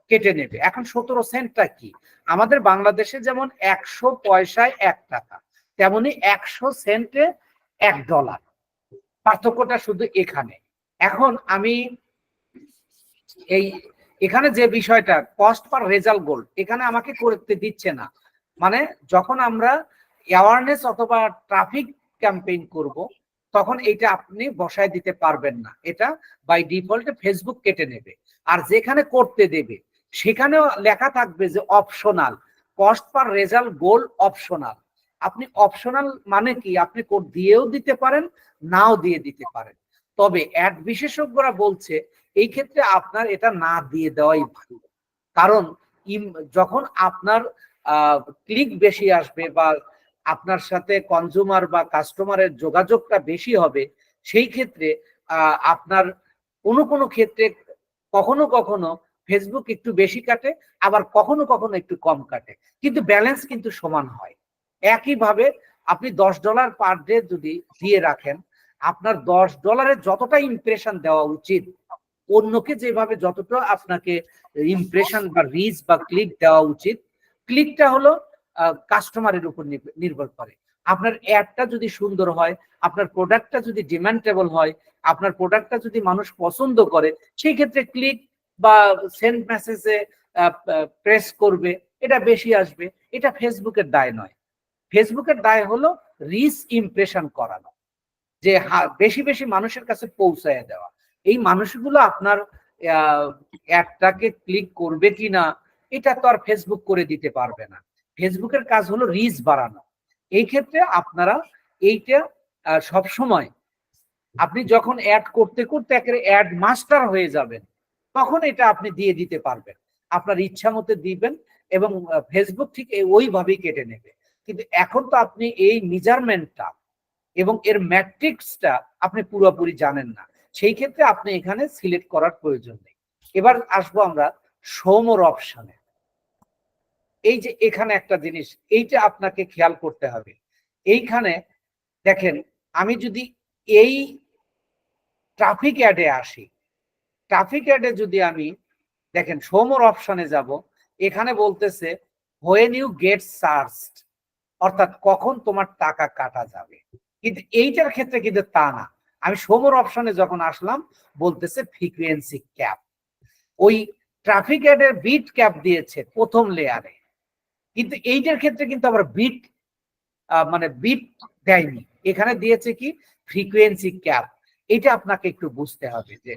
কেটে নেবে। এখন 17 সেন্টটা কি? আমাদের বাংলাদেশে যেমন 100 পয়সায় 1 টাকা, তেমনি 100 সেন্টে $1। পার্থক্যটা শুধু এখানে। এখন আমি এখানে যে বিষয়টা কস্ট পার রেজাল্ট গোল এখানে আমাকে করতে দিচ্ছে না। মানে যখন আমরা অ্যাওয়ারনেস অথবা ট্রাফিক ক্যাম্পেইন করব তখন এটা আপনি বসায় দিতে পারবেন না, এটা বাই ডিফল্টে ফেসবুক কেটে নেবে। আর যেখানে করতে দেবে সেখানেও লেখা থাকবে যে অপশনাল, কস্ট পার রেজাল্ট গোল অপশনাল। আপনি অপশনাল মানে কি, আপনি কোড দিয়েও দিতে পারেন, নাও দিয়ে দিতে পারেন। তবে অ্যাড বিশেষজ্ঞরা বলছে এই ক্ষেত্রে আপনার এটা না দিয়ে দেওয়াই ভালো। কারণ যখন আপনার ক্লিক বেশি আসবে বা আপনার সাথে কনজিউমার বা কাস্টমারের যোগাযোগটা বেশি হবে, সেই ক্ষেত্রে আপনার কোনো কোনো ক্ষেত্রে কখনো কখনো ফেসবুক একটু বেশি কাটে, আবার কখনো কখনো একটু কম কাটে, কিন্তু ব্যালেন্স কিন্তু সমান হয়। একইভাবে আপনি $10 পার ডে যদি দিয়ে রাখেন, আপনার $10 যতটা ইমপ্রেশন দেওয়া উচিত, অন্যকে যেভাবে যতটা আপনাকে ইমপ্রেশন বা রিচ বা ক্লিক দেওয়া উচিত, ক্লিকটা হলো কাস্টমারের উপর নির্ভর করে। আপনার অ্যাডটা যদি সুন্দর হয়, আপনার প্রোডাক্টটা যদি ডিমান্ডেবল হয়, আপনার প্রোডাক্টটা যদি মানুষ পছন্দ করে, সেই ক্ষেত্রে ক্লিক বা সেন্ড মেসেজে প্রেস করবে, এটা বেশি আসবে। এটা ফেসবুকের দায় নয়। ফেসবুকের দায় হলো রিচ ইমপ্রেশন করানো, যে বেশি বেশি মানুষের কাছে পৌঁছায় দেওয়া। এই মানুষগুলো আপনার অ্যাডটাকে ক্লিক করবে কিনা এটা তো আর ফেসবুক করে দিতে পারবে না। ফেসবুকের কাজ হলো রিচ বাড়ানো। এই ক্ষেত্রে আপনারা এইটা সব সময় আপনি যখন অ্যাড করতে করতে একেবারে অ্যাড মাস্টার হয়ে যাবেন তখন এটা আপনি দিয়ে দিতে পারবেন, আপনার ইচ্ছা মতো দিবেন এবং ফেসবুক ঠিক ওইভাবেই কেটে নেবে। কিন্তু এখন তো আপনি এই মেজারমেন্টটা এবং এর ম্যাট্রিক্সটা আপনি পুরোপুরি জানেন না, সেই ক্ষেত্রে আপনি এখানে সিলেক্ট করার প্রয়োজন নেই। এবার আসবো আমরা শো মোর অপশনে। এই যে এখানে একটা জিনিস এইটা আপনাকে খেয়াল করতে হবে। এইখানে দেখেন, আমি যদি এই ট্রাফিক অ্যাডে আসি, ট্রাফিক অ্যাডে যদি আমি দেখেন শো মোর অপশনে যাব, এখানে বলতেছে হোয়েন ইউ গেট চার্জড, অর্থাৎ কখন তোমার টাকা কাটা যাবে। কিন্তু এইটার ক্ষেত্রে কিন্তু তা না। আমি শো মোর অপশনে যখন আসলাম বলতেছে ফ্রিকোয়েন্সি ক্যাপ। ওই ট্রাফিক অ্যাডের বিট ক্যাপ দিয়েছে প্রথম লেয়ারে, কিন্তু এইটার ক্ষেত্রে কিন্তু আবার বিট মানে বিট দেয়নি, এখানে দিয়েছে কি ফ্রিকোয়েন্সি ক্যাপ। এটা আপনাকে একটু বুঝতে হবে যে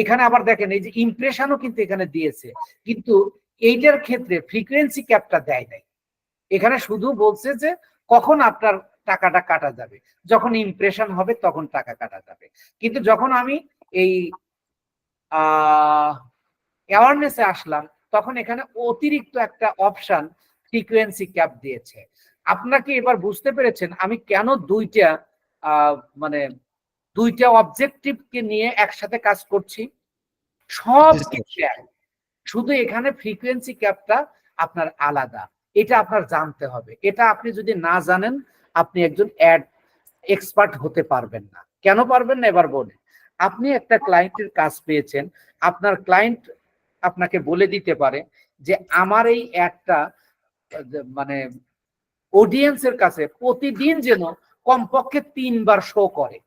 এখানে আবার দেখেন এই যে ইমপ্রেশনও কিন্তু এখানে দিয়েছে, কিন্তু এইটার ক্ষেত্রে ফ্রিকোয়েন্সি ক্যাপটা দেয় নাই। এখানে শুধু বলছে যে কখন আপনার টাকাটা কাটা যাবে, যখন ইমপ্রেশন হবে তখন টাকা কাটা যাবে। কিন্তু যখন আমি এই অ্যাওয়ারনেসে আসলাম তখন এখানে অতিরিক্ত একটা অপশন ফ্রিকোয়েন্সি ক্যাপ দিয়েছে। আপনাকে এবার বুঝতে পেরেছেন আমি কেন মানে দুইটা অবজেক্টিভকে নিয়ে একসাথে কাজ করছি। সব কিছু এক, শুধু এখানে ফ্রিকোয়েন্সি ক্যাপটা আপনার আলাদা, এটা আপনার জানতে হবে। এটা আপনি যদি না জানেন আপনি একজন অ্যাড এক্সপার্ট হতে পারবেন না। কেন পারবেন না এবার বলেন। আপনি একটা ক্লায়েন্টের কাজ পেয়েছেন, আপনার ক্লায়েন্ট আপনাকে বলে দিতে পারে যে আমার এই অ্যাডটা মানে অডিয়েন্সের কাছে প্রতিদিন যেন কমপক্ষে 3 বার শো করে।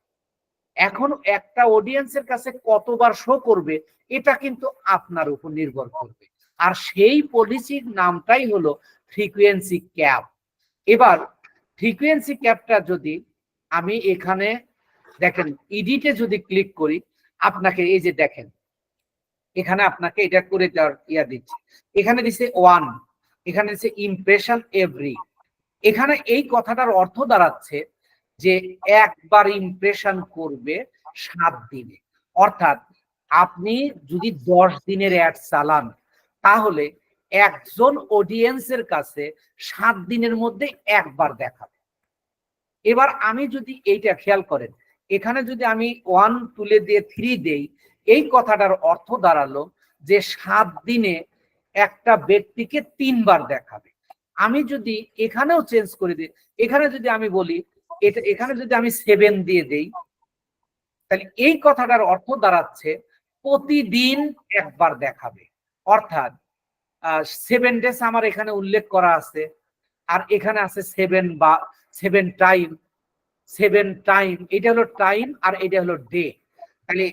এখন একটা অডিয়েন্সের কাছে কতবার শো করবে এটা কিন্তু আপনার উপর নির্ভর করবে, আর সেই পলিসির নামটাই হলো ফ্রিকোয়েন্সি ক্যাপ। এবার ফ্রিকোয়েন্সি ক্যাপটা যদি আমি এখানে দেখেন এডিটে যদি ক্লিক করি, আপনাকে এই যে দেখেন এখানে আপনাকে এটা করে দেওয়ার দিচ্ছে। এখানে দিচ্ছে 1, এখানে দিচ্ছে ইমপ্রেশন এভরি। এখানে এই কথাটার অর্থ দাঁড়াচ্ছে যে একবার ইমপ্রেশন করবে 7 দিনে। অর্থাৎ আপনি যদি 10 দিনের অ্যাড চালান তাহলে একজন অডিয়েন্সের কাছে 7 দিনের মধ্যে একবার দেখাবে। এবার আমি যদি এইটা খেয়াল করেন, এখানে যদি আমি 1 তুলে দিয়ে 3 দেই, এই কথাটার অর্থ দাঁড়ালো যে 7 দিনে একটা ব্যক্তিকে 3 বার দেখাবে। আমি যদি এখানেও চেঞ্জ করে দিই, এখানে যদি আমি বলি এখানে যদি আমি 7 দিয়ে দেই, তাহলে এই কথাটার অর্থ দাঁড়াচ্ছে প্রতিদিন একবার দেখাবে। অর্থাৎ 7 ডেজ আমার এখানে উল্লেখ করা আছে, আর এখানে আছে 7 বা 7 টাইম। 7 টাইম এটা হলো টাইম আর এটা হলো ডে। তাহলে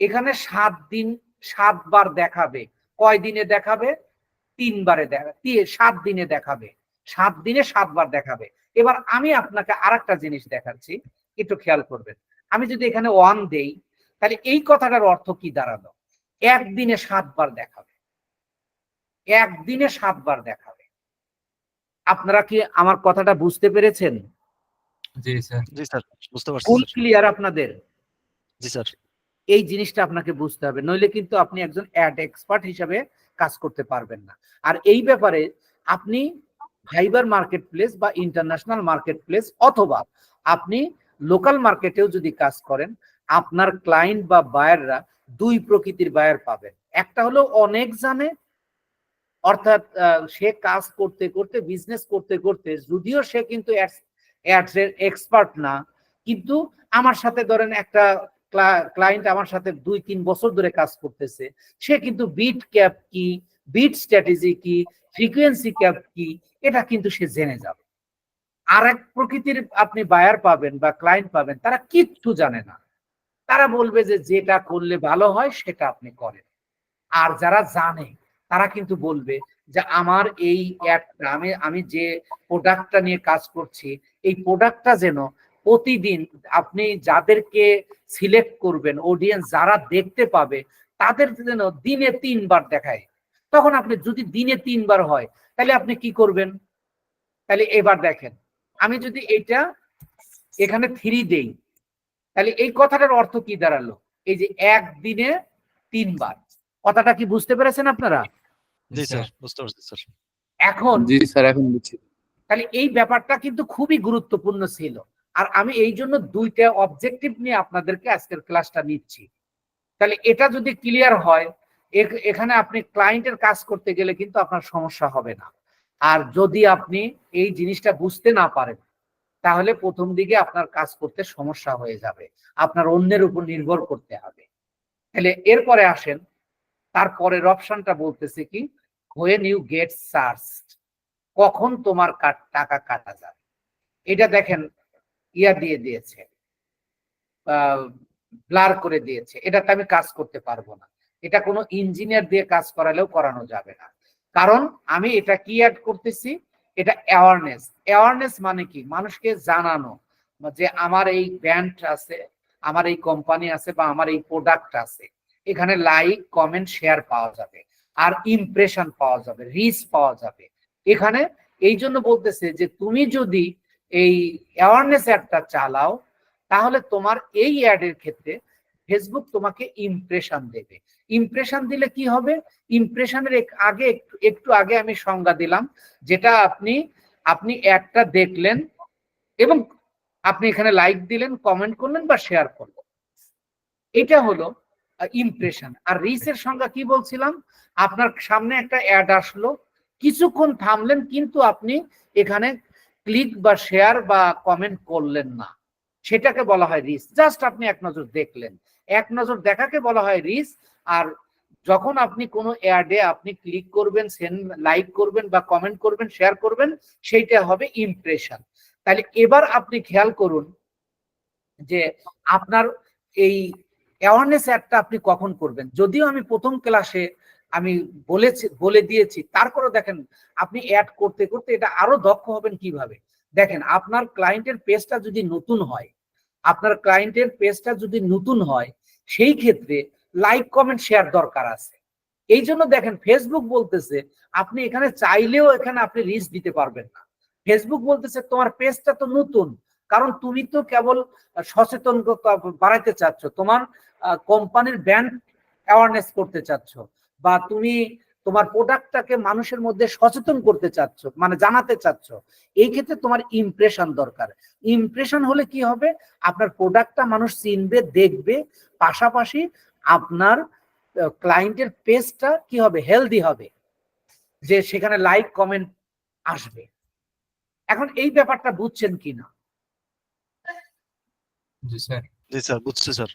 এখানে 7 দিন 7 বার দেখাবে। কয় দিনে দেখাবে? 3 বারে দেখাবে, 7 দিনে দেখাবে। 7 দিনে 7 বার দেখাবে। এবার আমি আপনাকে আরেকটা জিনিস দেখাচ্ছি, একটু খেয়াল করবেন। আমি যদি এখানে 1 দেই, তাহলে এই কথাটার অর্থ কি দাঁড়ালো? একদিনে 7 বার দেখাবে, একদিনে 7 বার দেখাবে। আপনারা কি আমার কথাটা বুঝতে পেরেছেন? জি স্যার। জি স্যার, বুঝতে পারছি ফুল স্যার। ক্লিয়ার আপনাদের? জি স্যার। এই জিনিসটা আপনাকে বুঝতে হবে, নইলে কিন্তু আপনি একজন অ্যাড এক্সপার্ট হিসাবে কাজ করতে পারবেন না। আর এই ব্যাপারে আপনি ফাইবার মার্কেট প্লেস বা ইন্টারন্যাশনাল মার্কেট প্লেস অথবা আপনি লোকাল মার্কেটেও যদি কাজ করেন, আপনার ক্লায়েন্ট বা বায়াররা 2 প্রকৃতির বায়ার পাবেন। একটা হলো অনেক জানে, অর্থাৎ সে কাজ করতে করতে বিজনেস করতে করতে যদিও সে কিন্তু অ্যাডস এর এক্সপার্ট না, কিন্তু আমার সাথে ধরেন একটা ক্লায়েন্ট আমার সাথে 2-3 বছর ধরে কাজ করতেছে, সে কিন্তু বিট ক্যাপ কি, বিট স্ট্র্যাটেজি কি, ফ্রিকোয়েন্সি ক্যাপ কি এটা কিন্তু সে জেনে যাবে। আর এক প্রকৃতির আপনি বায়ার পাবেন বা ক্লায়েন্ট পাবেন, তারা কিচ্ছু জানে না, তারা বলবে যে যেটা করলে ভালো হয় সেটা আপনি করেন। আর যারা জানে তারা কিন্তু বলবে যে আমার এই অ্যাডটা আমি যে প্রোডাক্টটা নিয়ে কাজ করছি এই প্রোডাক্টটা যেন প্রতিদিন আপনি যাদেরকে সিলেক্ট করবেন, অডিয়েন্স যারা দেখতে পাবে তাদের যেন দিনে 3 বার দেখায়। তখন আপনি যদি দিনে 3 বার হয় তাহলে আপনি কি করবেন? তাহলে এবার দেখেন, আমি যদি এটা এখানে 3 দেই, তাহলে এই কথাটার অর্থ কি দাঁড়ালো? এই যে একদিনে 3 বার। কথাটা কি বুঝতে পেরেছেন আপনারা? জি স্যার, বুঝতে পারছি স্যার। এখন জি স্যার, এখন বুঝছি। তাহলে এই ব্যাপারটা কিন্তু খুবই গুরুত্বপূর্ণ ছিল। আর আমি এই জন্য দুইটা অবজেক্টিভ নিয়ে আপনাদেরকে আজকের ক্লাসটা নিচ্ছি। তাহলে এটা যদি ক্লিয়ার হয়, এখানে আপনি ক্লায়েন্টের কাজ করতে গেলে কিন্তু আপনার সমস্যা হবে না। আর যদি আপনি এই জিনিসটা বুঝতে না পারেন, তাহলে প্রথম দিকে আপনার কাজ করতে সমস্যা হয়ে যাবে, আপনার অন্যের উপর নির্ভর করতে হবে। তাহলে এরপরে আসেন, তারপরের অপশনটা বলতেছে কি, when you get charged, কখন তোমার টাকা কাটা যাবে। এটা দেখেন ইয়া দিয়ে দিয়েছে, ব্লার করে দিয়েছে, এটাতে আমি কাজ করতে পারবো না। এটা কোনো ইঞ্জিনিয়ার দিয়ে কাজ করালেও করানো যাবে না। কারণ আমি এটা কি অ্যাড করতেছি, এটা অ্যাওয়ারনেস। অ্যাওয়ারনেস মানে কি, মানুষকে জানানো যে আমার এই ব্র্যান্ড আছে, আমার এই কোম্পানি আছে, বা আমার এই প্রোডাক্ট আছে। এখানে লাইক, কমেন্ট, শেয়ার পাওয়া যাবে, আর ইমপ্রেশন পাওয়া যাবে, রিচ পাওয়া যাবে। এখানে এই জন্য বলতেছে যে তুমি যদি এই অ্যাওয়ারনেস অ্যাডটা চালাও, তাহলে তোমার এই অ্যাডের ক্ষেত্রে ফেসবুক তোমাকে ইমপ্রেশন দেবে। ইমপ্রেশন দিলে কি হবে, ইমপ্রেশনের আগে একটু আগে আমি সংজ্ঞা দিলাম, যেটা আপনি অ্যাডটা দেখলেন এবং আপনি এখানে লাইক দিলেন, কমেন্ট করলেন বা শেয়ার করলেন, এটা হলো ইমপ্রেশন। আর রিচের সংজ্ঞা কি বলছিলাম, আপনার সামনে একটা অ্যাড আসলো, কিছুক্ষণ থামলেন, কিন্তু আপনি এখানে ক্লিক বা শেয়ার বা কমেন্ট করলেন না, সেটাকে বলা হয় রিচ। জাস্ট আপনি এক নজর দেখলেন, এক নজর দেখাকে বলা হয় রিচ। আর যখন আপনি কোনো অ্যাডে আপনি ক্লিক করবেন, লাইক করবেন বা কমেন্ট করবেন, শেয়ার করবেন, সেইটা হবে ইমপ্রেশন। তাহলে এবার আপনি খেয়াল করুন যে আপনার এই অ্যাওয়ারনেস অ্যাডটা আপনি কখন করবেন। যদিও আমি প্রথম ক্লাসে আমি বলে দিয়েছি, তারপরে দেখেন আপনি অ্যাড করতে করতে এটা আরো দক্ষ হবেন কিভাবে। দেখেন, আপনার ক্লায়েন্টের পেজটা যদি নতুন হয়, সেই ক্ষেত্রে লাইক, কমেন্ট, শেয়ার দরকার আছে। এই জন্য দেখেন ফেসবুক বলতেছে আপনি এখানে চাইলেও এখানে আপনি রিচ দিতে পারবেন না। ফেসবুক বলতেছে তোমার পেজটা তো নতুন, কারণ তুমি তো কেবল সচেতনতা বাড়াইতে চাচ্ছ, তোমার কোম্পানির ব্র্যান্ড অ্যাওয়ারনেস করতে চাচ্ছ, বা তুমি তোমার প্রোডাক্টটাকে মানুষের মধ্যে সচেতন করতে চাচ্ছ, মানে জানাতে চাচ্ছ। এই ক্ষেত্রে তোমার ইমপ্রেশন দরকার। ইমপ্রেশন হলে কি হবে, আপনার প্রোডাক্টটা মানুষ চিনবে, দেখবে, পাশাপাশি আপনার ক্লায়েন্টের পেজটা কি হবে, হেলদি হবে, যে সেখানে লাইক, কমেন্ট আসবে। এখন এই ব্যাপারটা বুঝছেন কিনা? জি স্যার। জি স্যার, বুঝছি স্যার।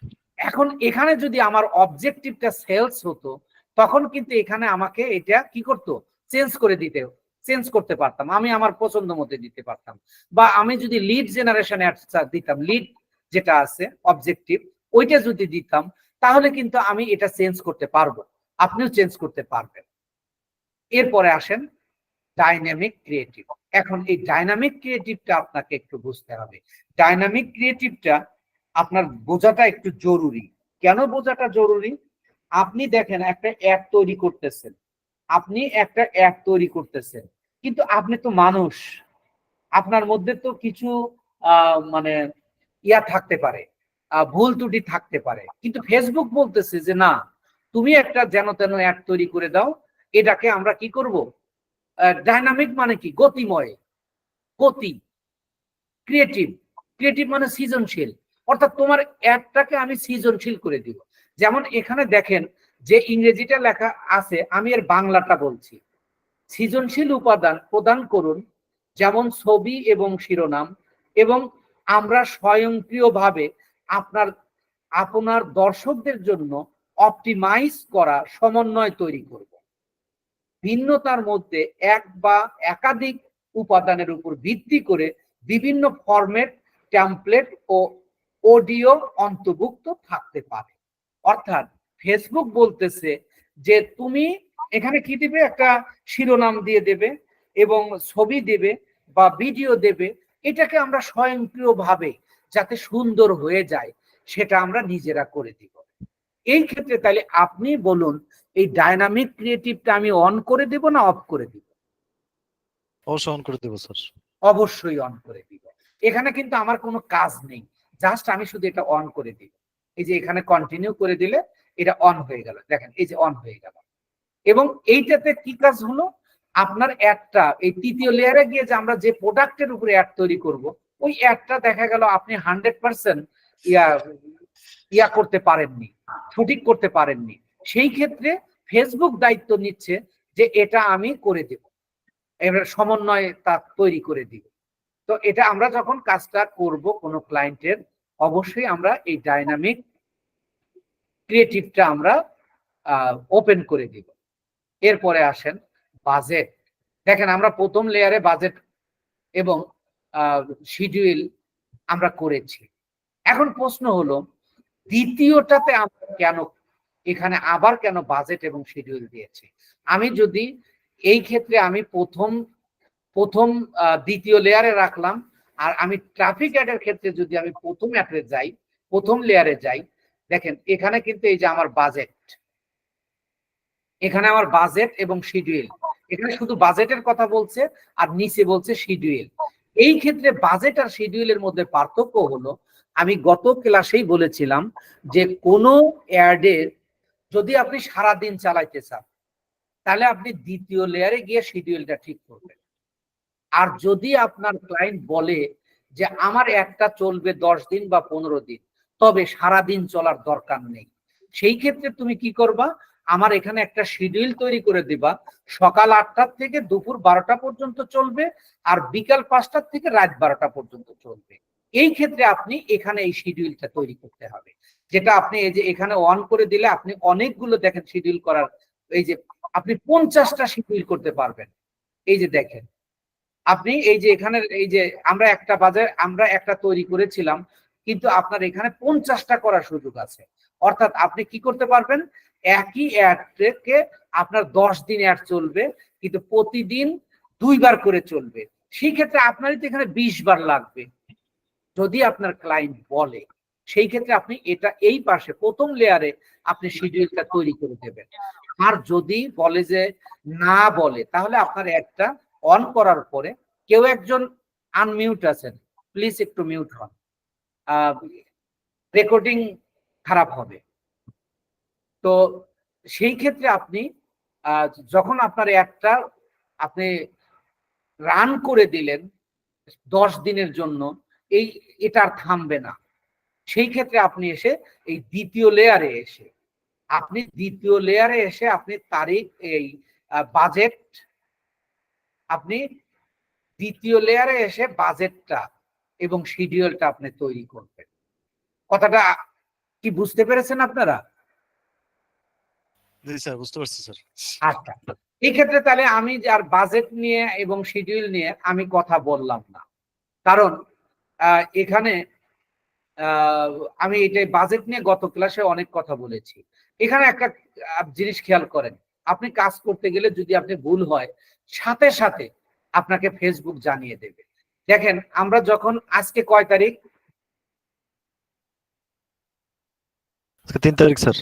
এখন এখানে যদি আমার অবজেক্টিভটা সেলস হতো, তখন কিন্তু এখানে আমাকে এটা কি করতো, চেঞ্জ করতে পারতাম, আমি আমার পছন্দ মতো দিতে পারতাম। বা আমি যদি লিড জেনারেশন দিতাম, লিড যেটা আছে অবজেক্টিভ, ওইটা যদি দিতাম, তাহলে কিন্তু আমি এটা চেঞ্জ করতে পারবো, আপনিও চেঞ্জ করতে পারবেন। এরপরে আসেন ডাইনামিক ক্রিয়েটিভ। এখন এই ডাইনামিক ক্রিয়েটিভটা আপনাকে একটু বুঝতে হবে। ডাইনামিক ক্রিয়েটিভটা আপনার বোঝাটা একটু জরুরি। কেন বোঝাটা জরুরি? আপনি দেখেন একটা অ্যাড তৈরি করতেছেন, কিন্তু আপনি তো মানুষ, আপনার মধ্যে তো কিছু মানে ইয়া থাকতে পারে, ভুল ত্রুটি থাকতে পারে। কিন্তু ফেসবুক বলতেছে যে না, তুমি একটা যেন তেন অ্যাড তৈরি করে দাও, এটাকে আমরা কি করব, ডাইনামিক মানে কি, গতিময়, গতি, ক্রিয়েটিভ মানে সৃজনশীল। অর্থাৎ তোমার অ্যাডটাকে আমি সৃজনশীল করে দিব। যেমন এখানে দেখেন যে ইংরেজিটা লেখা আছে, আমি এর বাংলাটা বলছি। সৃজনশীল উপাদান প্রদান করুন, যেমন ছবি এবং শিরোনাম, এবং আমরা স্বয়ংক্রিয়ভাবে আপনার দর্শকদের জন্য অপটিমাইজ করা সমন্বয় তৈরি করব। ভিন্নতার মধ্যে এক বা একাধিক উপাদানের উপর ভিত্তি করে বিভিন্ন ফরম্যাট, টেমপ্লেট ও অডিও অন্তর্ভুক্ত থাকতে পারে। অর্থাৎ ফেসবুক বলতেছে যে তুমি এখানে কি দিবে, একটা শিরোনাম দিয়ে দেবে এবং ছবি দেবে বা ভিডিও দেবে, এটাকে আমরা স্বয়ংক্রিয়ভাবে যাতে সুন্দর হয়ে যায় সেটা আমরা নিজেরা করে দিব। এই ক্ষেত্রে তাহলে আপনি বলুন, এই ডাইনামিক ক্রিয়েটিভটা আমি অন করে দেব না অফ করে দিব? অবশ্যই অন করে দেবো স্যার। অবশ্যই অন করে দিব। এখানে কিন্তু আমার কোনো কাজ নেই, জাস্ট আমি শুধু এটা অন করে দিব। এই যে এখানে কন্টিনিউ করে দিলে এটা অন হয়ে গেল, দেখেন এই যে অন হয়ে গেল। এবং এইটাতে কি কাজ হলো, আপনার অ্যাডটা এই তৃতীয় লেয়ারে গিয়ে যে আমরা যে প্রোডাক্টের উপরে অ্যাড তৈরি করব, ওই অ্যাডটা দেখা গেল আপনি 100% ইয়া করতে পারেননি, সঠিক করতে পারেননি। সেই ক্ষেত্রে ফেসবুক দায়িত্ব নিচ্ছে যে এটা আমি করে দেব, এবার সমন্বয় তা তৈরি করে দিব। তো এটা আমরা যখন কাজটা করব কোনো ক্লায়েন্টের, অবশ্যই আমরা এই ডাইনামিক ক্রিয়েটিভটা আমরা ওপেন করে দিব। এরপরে আসেন বাজেট। দেখেন আমরা প্রথম লেয়ারে বাজেট এবং শিডিউল আমরা করেছি। এখন প্রশ্ন হলো দ্বিতীয়টাতে আমরা কেন এখানে আবার কেন বাজেট এবং শিডিউল দিয়েছি। আমি যদি এই ক্ষেত্রে আমি প্রথম দ্বিতীয় লেয়ারে রাখলাম, আর আমি ট্রাফিক অ্যাডের ক্ষেত্রে যদি আমি প্রথম অ্যাডে যাই, প্রথম লেয়ারে যাই, দেখেন এখানে কিন্তু এই যে আমার বাজেট, এখানে আমার বাজেট এবং শিডিউল, এখানে শুধু বাজেটের কথা বলছে আর নিচে বলছে শিডিউল। এই ক্ষেত্রে বাজেট আর শিডিউলের মধ্যে পার্থক্য হলো, আমি গত ক্লাসেই বলেছিলাম যে কোনো অ্যাডে যদি আপনি সারা দিন চালাইতে চান, তাহলে আপনি দ্বিতীয় লেয়ারে গিয়ে শিডিউলটা ঠিক করবেন। আর যদি আপনার ক্লায়েন্ট বলে যে আমার একটা চলবে 10 দিন বা 15 দিন, তবে সারা দিন চলার দরকার নেই, সেই ক্ষেত্রে তুমি কি করবা, আমার এখানে একটা শিডিউল তৈরি করে দিবা, সকাল 8টা থেকে দুপুর 12টা পর্যন্ত চলবে, আর বিকাল 5টা থেকে রাত 12টা পর্যন্ত চলবে। এই ক্ষেত্রে আপনি এখানে এই শিডিউলটা তৈরি করতে হবে, যেটা আপনি এই যে এখানে অন করে দিলে আপনি অনেকগুলো দেখেন শিডিউল করার, এই যে আপনি 50টা শিডিউল করতে পারবেন। এই যে দেখেন আপনি এই যে এখানে এই যে আমরা একটা তৈরি করেছিলাম, কিন্তু আপনার এখানে 50টা করার সুযোগ আছে। অর্থাৎ আপনি কি করতে পারবেন, একই অ্যাড থেকে আপনার 10 দিন অ্যাড চলবে, কিন্তু প্রতিদিন 2 বার করে চলবে। সেই ক্ষেত্রে আপনারই তো এখানে 20 বার লাগবে যদি আপনার ক্লায়েন্ট বলে। সেই ক্ষেত্রে আপনি এটা এই পাশে প্রথম লেয়ারে আপনি শিডিউলটা তৈরি করে দেবেন। আর যদি বলে যে না বলে, তাহলে আপনার একটা অন করার পরে কেউ একজন আনমিউট আছেন, প্লিজ একটু মিউট হন, রেকর্ডিং খারাপ হবে। তো সেই ক্ষেত্রে আপনি যখন আপনার একটা আপনি রান করে দিলেন 10 দিনের জন্য, এটা আর থামবে না। সেই ক্ষেত্রে আপনি এসে এই দ্বিতীয় লেয়ারে আপনি তারিখ এই বাজেট, আপনি দ্বিতীয় লেয়ারে এসে বাজেটটা এবং শিডিউলটা আপনি তৈরি করবেন। কথাটা কি বুঝতে পেরেছেন আপনারা? জি স্যার, বুঝতে পারছি স্যার। আচ্ছা, এই ক্ষেত্রে তাহলে আমি আর বাজেট নিয়ে এবং শিডিউল নিয়ে আমি কথা বললাম না, কারণ এখানে আমি এটা বাজেট নিয়ে গত ক্লাসে অনেক কথা বলেছি। এখানে একটা জিনিস খেয়াল করেন, আপনি কাজ করতে গেলে যদি আপনি ভুল হয়, সাথে সাথে আপনাকে ফেসবুক জানিয়ে দেবে। দেখেন আমরা যখন আজকে কয় তারিখ, আজকে 3 তারিখ স্যার।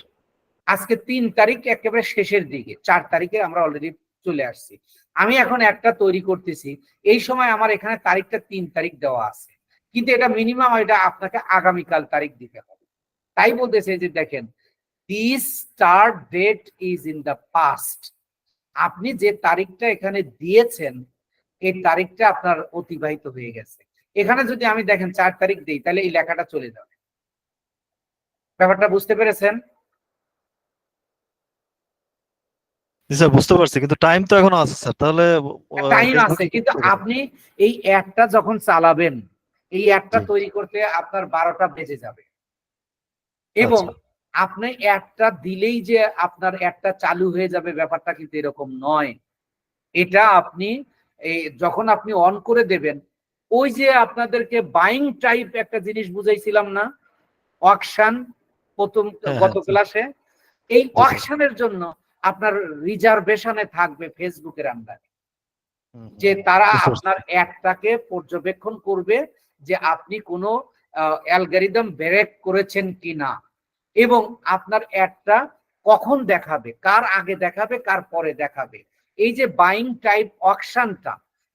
আজকে 3 তারিখ, একেবারে শেষের দিকে 4 তারিখে আমরা অলরেডি চলে আসছি। আমি এখন একটা তৈরি করতেছি, এই সময় আমার এখানে তারিখটা 3 তারিখ দেওয়া আছে, কিন্তু এটা মিনিমাম এটা আপনাকে আগামীকাল তারিখ দিতে হবে। তাই বলতেছে যে দেখেন, this start date is in the past. আপনি যে তারিখটা এখানে দিয়েছেন, এই তারিখটা আপনার অতিবাহিত হয়ে গেছে। এখানে যদি আমি দেখেন 4 তারিখ দিই, তাহলে এই লেখাটা চলে যাবে। ব্যাপারটা বুঝতে পেরেছেন? জি স্যার, বুঝতে পারছি, কিন্তু টাইম তো এখনো আছে স্যার। তাহলে টাইম আছে, কিন্তু আপনি এই অ্যাডটা যখন চালাবেন, এই অ্যাডটা জি। তৈরি করতে আপনার 12টা বেজে যাবে, এবং আচ্ছা। আপনি অ্যাডটা দিলেই যে আপনার অ্যাডটা চালু হয়ে যাবে, ব্যাপারটা কিন্তু এরকম নয়। এটা আপনি যখন আপনি অন করে দেবেন, ওই যে আপনাদেরকে বাইং টাইপ একটা জিনিস বুঝাইছিলাম না, অকশন, প্রথম হ্যাঁ, গত হ্যাঁ, ক্লাসে, এই জি স্যার। অকশনের জন্য আপনার রিজার্ভেশনে থাকবে ফেসবুকের আন্ডারে, হুম, যে হুম, তারা বুঝতে পারছি। আপনার অ্যাডটাকে পর্যবেক্ষণ করবে যে আপনি কোনো অ্যালগরিদম ব্রেক করেছেন কিনা, এবং আপনার অ্যাডটা কখন দেখাবে, কার আগে দেখাবে, কার পরে দেখাবে। এই যে বাইং টাইপ অকশনটা,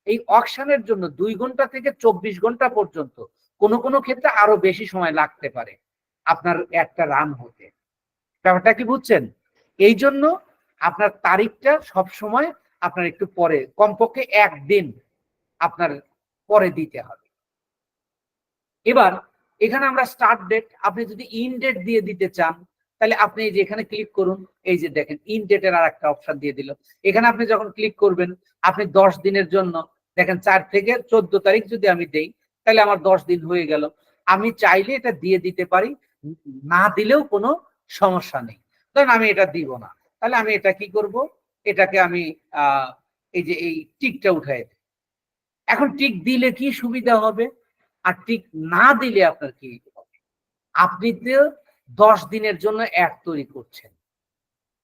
এই অকশনের জন্য 2 ঘন্টা থেকে 24 ঘন্টা পর্যন্ত, কোনো ক্ষেত্রে আরো বেশি সময় লাগতে পারে আপনার অ্যাডটা রান হতে। ব্যাপারটা কি বুঝছেন? এই জন্য আপনার তারিখটা সব সময় আপনার একটু পরে, কমপক্ষে একদিন আপনার পরে দিতে হবে। এবার এখানে আমরা স্টার্ট ডেট, আপনি যদি ইন ডেট দিয়ে দিতে চান তাহলে আপনি এই যে এখানে ক্লিক করুন, এই যে দেখেন ইন ডেটের আর একটা অপশন দিয়ে দিল। এখানে আপনি যখন ক্লিক করবেন, আপনি 10 দিনের জন্য দেখেন 4 থেকে 14 তারিখ যদি আমি দেই তাহলে আমার 10 দিন হয়ে গেল। আমি চাইলে এটা দিয়ে দিতে পারি, না দিলেও কোনো সমস্যা নেই। ধরেন আমি এটা দিব না, তাহলে আমি এটা কি করব, এটাকে আমি এই যে এই টিকটা উঠাই দিই। এখন টিক দিলে কি সুবিধা হবে আর টিক না দিলে আপনার কি হবে? আপনি তো 10 দিনের জন্য অ্যাড তৈরি করছেন,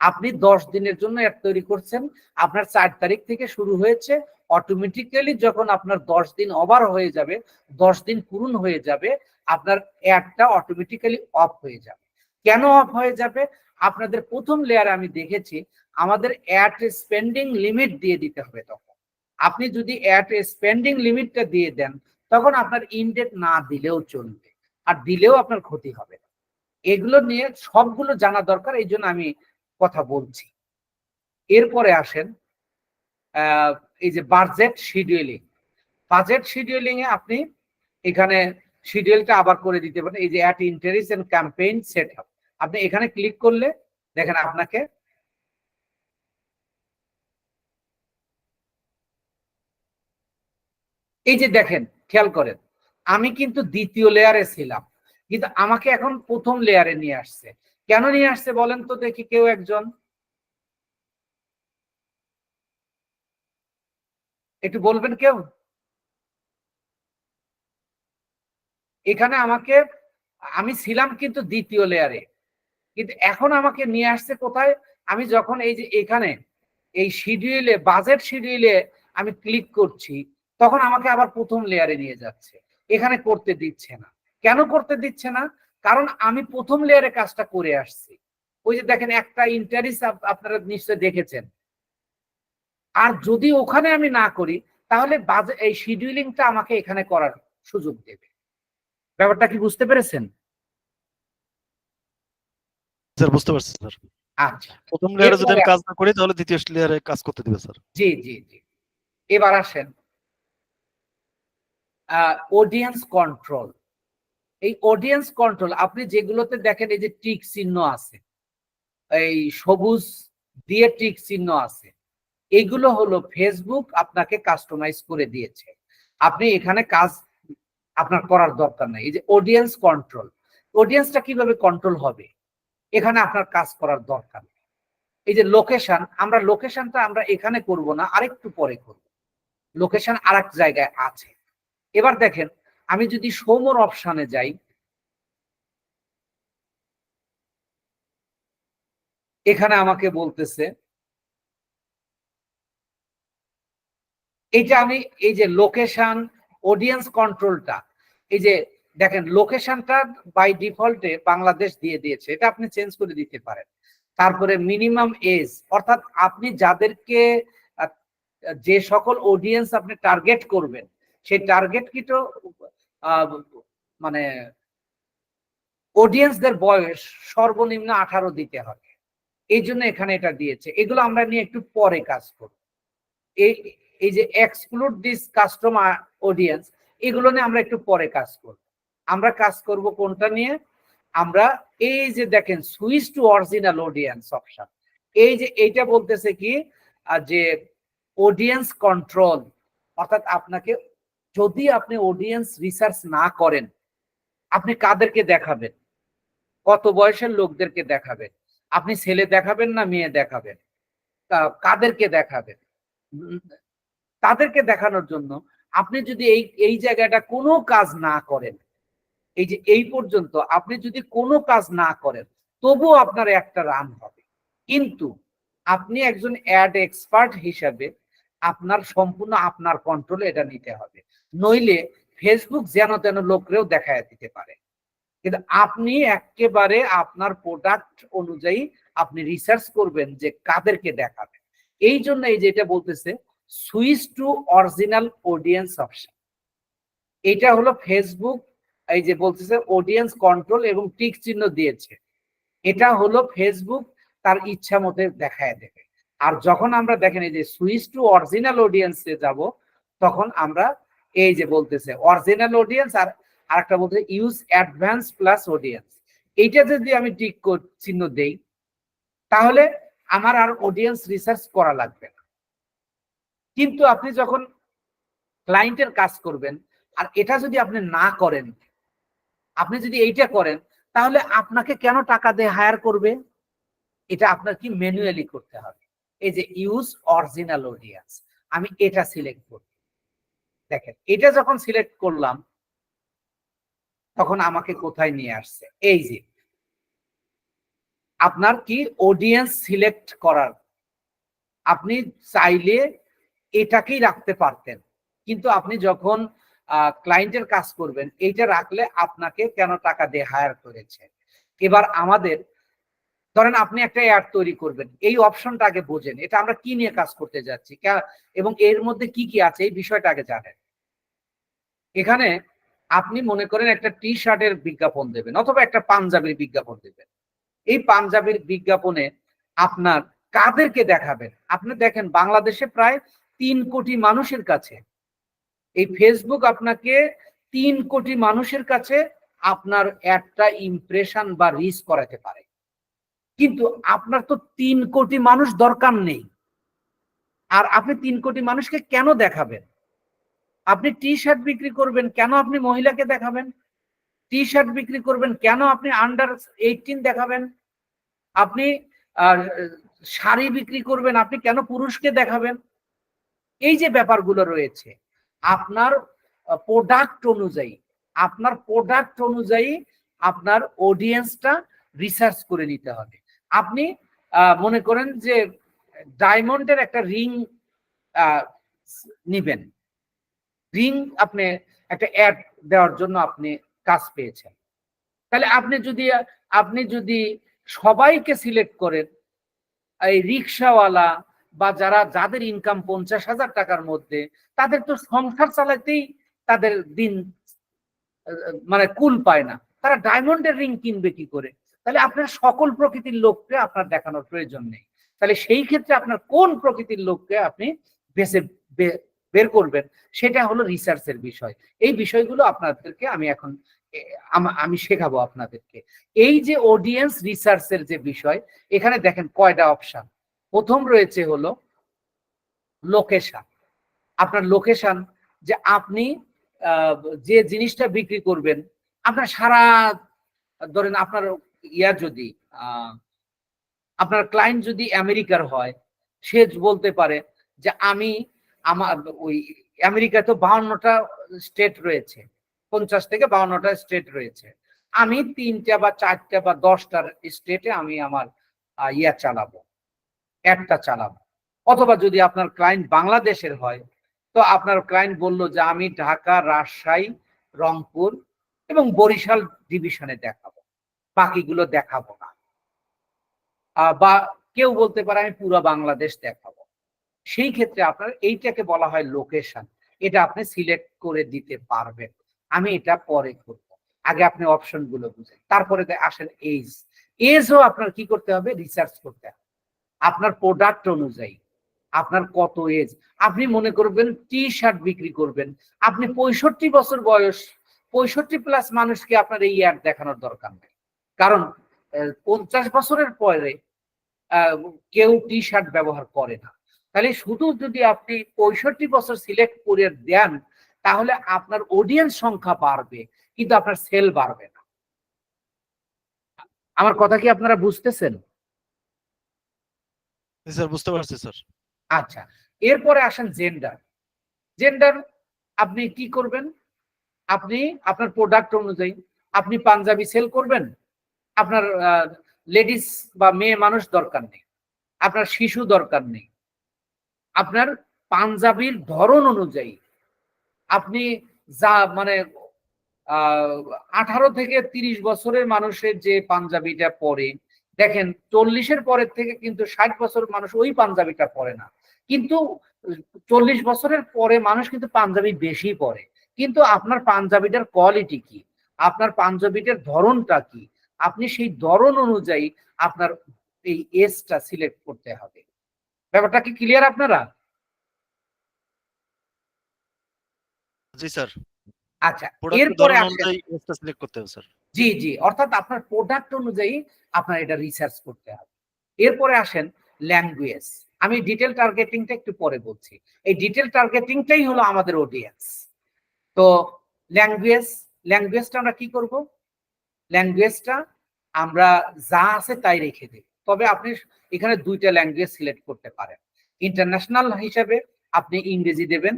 আপনি 10 দিনের জন্য অ্যাড তৈরি করছেন, আপনার 4 তারিখ থেকে শুরু হয়েছে, অটোমেটিক্যালি যখন আপনার 10 দিন ওভার হয়ে যাবে, 10 দিন পূরণ হয়ে যাবে, আপনার অ্যাডটা অটোমেটিক্যালি অফ হয়ে যাবে। কেন অফ হয়ে যাবে? আপনাদের প্রথম লেয়ারে আমি দেখেছি আমাদের অ্যাড স্পেন্ডিং লিমিট দিয়ে দিতে হবে। তখন আপনি যদি অ্যাড স্পেন্ডিং লিমিটটা দিয়ে দেন তখন আপনার ইনডেট না দিলেও চলবে, আর দিলেও আপনার ক্ষতি হবে না। এগুলো নিয়ে সবগুলো জানা দরকার, এই জন্য আমি কথা বলছি। এরপরে আসেন এই যে বাজেট শিডিউলিং। বাজেট শিডিউলিং এ আপনি এখানে শিডিউলটা আবার করে দিতে পারেন। এই যে at interest and campaign setup, আপনি এখানে ক্লিক করলে দেখেন আপনাকে এই যে দেখেন, খেয়াল করেন আমি কিন্তু দ্বিতীয় লেয়ারে ছিলাম, কিন্তু আমাকে এখন প্রথম লেয়ারে নিয়ে আসছে। কেন নিয়ে আসছে বলেন তো দেখি কেউ একজন, একটু বলবেন কেউ? এখানে আমাকে, আমি ছিলাম কিন্তু দ্বিতীয় লেয়ারে, কিন্তু এখন আমাকে নিয়ে আসছে কোথায়? আমি যখন এই যে এখানে এই শিডিউলে, বাজেট শিডিউলে আমি ক্লিক করছি, তখন আমাকে আবার প্রথম লেয়ারে নিয়ে যাচ্ছে, এখানে করতে দিচ্ছে না। কেন করতে দিচ্ছে না? কারণ আমি প্রথম লেয়ারে কাজটা করে আসছি। ওই যে দেখেন একটা ইন্টারেস্ট আপনারা নিশ্চয় দেখেছেন। আর যদি ওখানে আমি না করি তাহলে এই শিডিউলিংটা আমাকে এখানে করার সুযোগ দেবে। ব্যাপারটা কি বুঝতে পেরেছেন? স্যার বুঝতে পারছি স্যার। আচ্ছা, প্রথম লেয়ারে যদি আমি এরপরে কাজ না করি তাহলে দ্বিতীয় লেয়ারে কাজ করতে দিবে স্যার। জি জি জি। এবার আসেন অডিয়েন্স কন্ট্রোল। এই অডিয়েন্স কন্ট্রোল আপনি যেগুলোতে দেখেন এই যে টিক চিহ্ন আছে, এই সবুজ দিয়ে টিক চিহ্ন আছে, এগুলো হলো ফেসবুক আপনাকে কাস্টমাইজ করে দিয়েছে। আপনি এখানে কাজ আপনার করার দরকার নাই। এই যে অডিয়েন্স কন্ট্রোল, অডিয়েন্সটা কিভাবে কন্ট্রোল হবে এখানে আপনার কাজ করার দরকার নেই। এই যে লোকেশন, আমরা লোকেশনটা আমরা এখানে করব না, আরেকটু পরে করব। লোকেশন আরেক জায়গায় আছে। এবার দেখেন আমি যদি শো মোর অপশনে যাই, এখানে আমাকে বলতেছে এইটা আমি এই যে লোকেশন অডিয়েন্স কন্ট্রোলটা, এই যে দেখেন লোকেশনটা বাই ডিফল্টে বাংলাদেশ দিয়ে দিয়েছে, এটা আপনি চেঞ্জ করে দিতে পারেন। তারপরে মিনিমাম এজ, অর্থাৎ আপনি যাদেরকে যে সকল অডিয়েন্স আপনি টার্গেট করবেন সেই টার্গেট কি তো মানে অডিয়েন্সদের বয়স সর্বনিম্ন 18 দিতে হবে, এই জন্য এখানে এটা দিয়েছে। এগুলো আমরা নিয়ে একটু পরে কাজ করব। এই যে এক্সক্লুড দিস কাস্টমার অডিয়েন্স, এগুলো নিয়ে আমরা একটু পরে কাজ করব। আমরা কাজ করব কোনটা নিয়ে? আমরা এই যে দেখেন switch to original audience option, এই যে এইটা বলতেছে কি যে অডিয়েন্স কন্ট্রোল, অর্থাৎ আপনাকে যদি আপনি অডিয়েন্স রিসার্চ না করেন আপনি কাদেরকে দেখাবেন, কত বয়সের লোকদেরকে দেখাবেন, আপনি ছেলে দেখাবেন না মেয়ে দেখাবেন, কাদেরকে দেখাবেন, তাদেরকে দেখানোর জন্য আপনি যদি এই জায়গাটা কোনো কাজ না করেন, এই যে এই পর্যন্ত আপনি যদি কোনো কাজ না করেন তবুও আপনার একটা রান হবে। কিন্তু আপনি একজন অ্যাড এক্সপার্ট হিসাবে আপনার সম্পূর্ণ আপনার কন্ট্রোলে এটা নিতে হবে, নইলে ফেসবুক যেন তেন লোকরেও দেখায় দিতে পারে। কিন্তু আপনি একেবারে আপনার প্রোডাক্ট অনুযায়ী আপনি রিসার্চ করবেন যে কাদেরকে দেখাবেন। এই জন্য এই যেটা বলতেছে switch to original audience option, এটা হলো ফেসবুক এই যে বলতেছে অডিয়েন্স কন্ট্রোল এবং টিক চিহ্ন দিয়েছে, এটা হলো ফেসবুক তার ইচ্ছা মতে দেখায় দেবে। আর যখন আমরা দেখেন এই যে সুইচ টু অরিজিনাল অডিয়েন্সে যাব, তখন আমরা এই যে বলতেছে অরিজিনাল অডিয়েন্স আর আরেকটা বলতেছে ইউজ অ্যাডভান্স প্লাস অডিয়েন্স। এইটা যদি আমি টিক চিহ্ন দেই, তাহলে আমার আর অডিয়েন্স রিসার্চ করা লাগবে না। কিন্তু আপনি যখন ক্লায়েন্টের কাজ করবেন আর এটা যদি আপনি না করেন, আপনি যদি এইটা করেন, তাহলে আপনাকে কেন টাকা দিয়ে হায়ার করবে? এটা আপনার কি ম্যানুয়ালি করতে হবে। এই যে ইউজ অরিজিনাল অডিয়েন্স, আমি এটা সিলেক্ট করব। দেখেন এটা যখন সিলেক্ট করলাম, তখন আমাকে কোথায় নিয়ে আসছে? এই যে আপনার কি অডিয়েন্স সিলেক্ট করার, আপনি চাইলে এটাকেই রাখতে পারতেন, কিন্তু আপনি যখন ক্লায়েন্টের কাজ করবেন এইটা রাখলে আপনাকে কেন টাকা দিয়ে হায়ার করেছে। এবার আমাদের ধরেন আপনি একটা অ্যাড তৈরি করবেন, এই অপশনটা আগে বোঝেন, এটা আমরা কি নিয়ে কাজ করতে যাচ্ছি এবং এর মধ্যে কি কি আছে এই বিষয়টা আগে জানেন। এখানে আপনি মনে করেন একটা টি শার্টের বিজ্ঞাপন দেবেন অথবা একটা পাঞ্জাবির বিজ্ঞাপন দেবেন। এই পাঞ্জাবির বিজ্ঞাপনে আপনার কাদেরকে দেখাবেন? আপনি দেখেন বাংলাদেশে প্রায় 3 কোটি মানুষের কাছে এই ফেসবুক আপনাকে 3 কোটি মানুষের কাছে আপনার একটা ইমপ্রেশন বা রিচ করাতে পারে, কিন্তু আপনার তো 3 কোটি মানুষ দরকার নেই। আর আপনি 3 কোটি মানুষকে কেন দেখাবেন? আপনি টি শার্ট বিক্রি করবেন, কেন আপনি মহিলাকে দেখাবেন? টি শার্ট বিক্রি করবেন, কেন আপনি আন্ডার 18 দেখাবেন? আপনি শাড়ি বিক্রি করবেন, আপনি কেন পুরুষকে দেখাবেন? এই যে ব্যাপারগুলো রয়েছে, আপনার প্রোডাক্ট অনুযায়ী আপনার অডিয়েন্সটা রিসার্চ করে নিতে হবে। আপনি মনে করেন যে ডায়মন্ডের একটা রিং নিবেন, রিং আপনি একটা অ্যাড দেওয়ার জন্য আপনি কাজ পেয়েছেন, তাহলে আপনি যদি সবাইকে সিলেক্ট করেন, এই রিক্সাওয়ালা বা যাদের ইনকাম 50,000 টাকার মধ্যে, তাদের তো সংসার চালাতেই তাদের দিন মানে কুল পায় না, তারা ডায়মন্ডের রিং কিনবে কি করে? তাহলে আপনার সকল প্রকৃতির লোককে আপনার দেখানোর প্রয়োজন নেই। তাহলে সেই ক্ষেত্রে আপনার কোন প্রকৃতির লোককে আপনি বের করবেন, সেটা হলো রিসার্চের বিষয়। এই বিষয়গুলো আপনাদেরকে আমি শেখাবো আপনাদেরকে। এই যে অডিয়েন্স রিসার্চের যে বিষয়, এখানে দেখেন কয়টা অপশন। প্রথম রয়েছে হলো লোকেশন। আপনার লোকেশন, যে আপনি যে জিনিসটা বিক্রি করবেন, আপনার ধরেন আপনার যদি আপনার ক্লায়েন্ট যদি আমেরিকার হয়, সে বলতে পারে যে আমার ওই আমেরিকায় তো 52টা স্টেট রয়েছে, 50 থেকে 52টা স্টেট রয়েছে, আমি 3টা বা 4টা বা 10টার স্টেটে আমি আমার চালাবো, একটা চালাবো। অথবা যদি আপনার ক্লায়েন্ট বাংলাদেশের হয়, তো আপনার ক্লায়েন্ট বললো যে আমি ঢাকা, রাজশাহী, রংপুর এবং বরিশাল ডিভিশনে দেখাবো, বাকিগুলো দেখাবো না। বা কেউ বলতে পারে আমি পুরো বাংলাদেশ দেখাবো। সেই ক্ষেত্রে আপনার এইটাকে বলা হয় লোকেশন। এটা আপনি সিলেক্ট করে দিতে পারবেন। আমি এটা পরে করব, আগে আপনি অপশন গুলো বুঝেন। তারপরে আসেন এজও আপনার কি করতে হবে? রিসার্চ করতে হবে আপনার প্রোডাক্ট অনুযায়ী, আপনার কত এজ। আপনি মনে করবেন টি শার্ট বিক্রি করবেন, আপনি 65 বছর বয়স, 65+ মানুষকে আপনার এই অ্যাড দেখানোর দরকার নেই, কারণ 50 বছরের পরে কেউ টি শার্ট ব্যবহার করে না। তাহলে শুধু যদি আপনি 65 বছর সিলেক্ট করে দেন, তাহলে আপনার অডিয়েন্স সংখ্যা বাড়বে, কিন্তু আপনার সেল বাড়বে না। আমার কথা কি আপনারা বুঝতেছেন? স্যার বুঝতে পারছি স্যার। আচ্ছা, এরপরে আসেন জেন্ডার। জেন্ডার আপনি কি করবেন? আপনি আপনার প্রোডাক্ট অনুযায়ী আপনি পাঞ্জাবি সেল করবেন, আপনার লেডিস বা মেয়ে মানুষ দরকার নেই, আপনার শিশু দরকার নেই। আপনার পাঞ্জাবির ধরন অনুযায়ী আপনি যা মানে 18 থেকে 30 বছরের মানুষের যে পাঞ্জাবিটা পরে, দেখেন 40-এর পরের থেকে কিন্তু 60 বছর মানুষ ওই পাঞ্জাবিটা পরে না, কিন্তু 40 বছরের পরে মানুষ কিন্তু পাঞ্জাবি বেশি পরে। কিন্তু আপনার পাঞ্জাবিটার কোয়ালিটি কি, আপনার পাঞ্জাবিটার ধরনটা কি, আপনি সেই ধরন অনুযায়ী আপনার এই এজটা সিলেক্ট করতে হবে। ব্যাপারটা কি ক্লিয়ার আপনারা? জি স্যার, আচ্ছা, প্রোডাক্টের এরপরে ধরন আসেন। অনুযায়ী এজটা সিলেক্ট করতে হবে স্যার। জি জি, অর্থাৎ আপনার প্রোডাক্ট অনুযায়ী আপনার এটা রিসার্চ করতে হবে। এরপরে আসেন ল্যাঙ্গুয়েজ। আমি ডিটেল টার্গেটিংটা একটু পরে বলছি। এই ডিটেল টার্গেটিংটাই হলো আমাদের অডিয়েন্স। তো ল্যাঙ্গুয়েজ, ল্যাঙ্গুয়েজটা আমরা কি করব? ল্যাঙ্গুয়েজটা আমরা যা আছে তাই রেখে দেব। তবে আপনি এখানে দুইটা ল্যাঙ্গুয়েজ সিলেক্ট করতে পারেন। ইন্টারন্যাশনাল হিসাবে আপনি ইংরেজি দেবেন,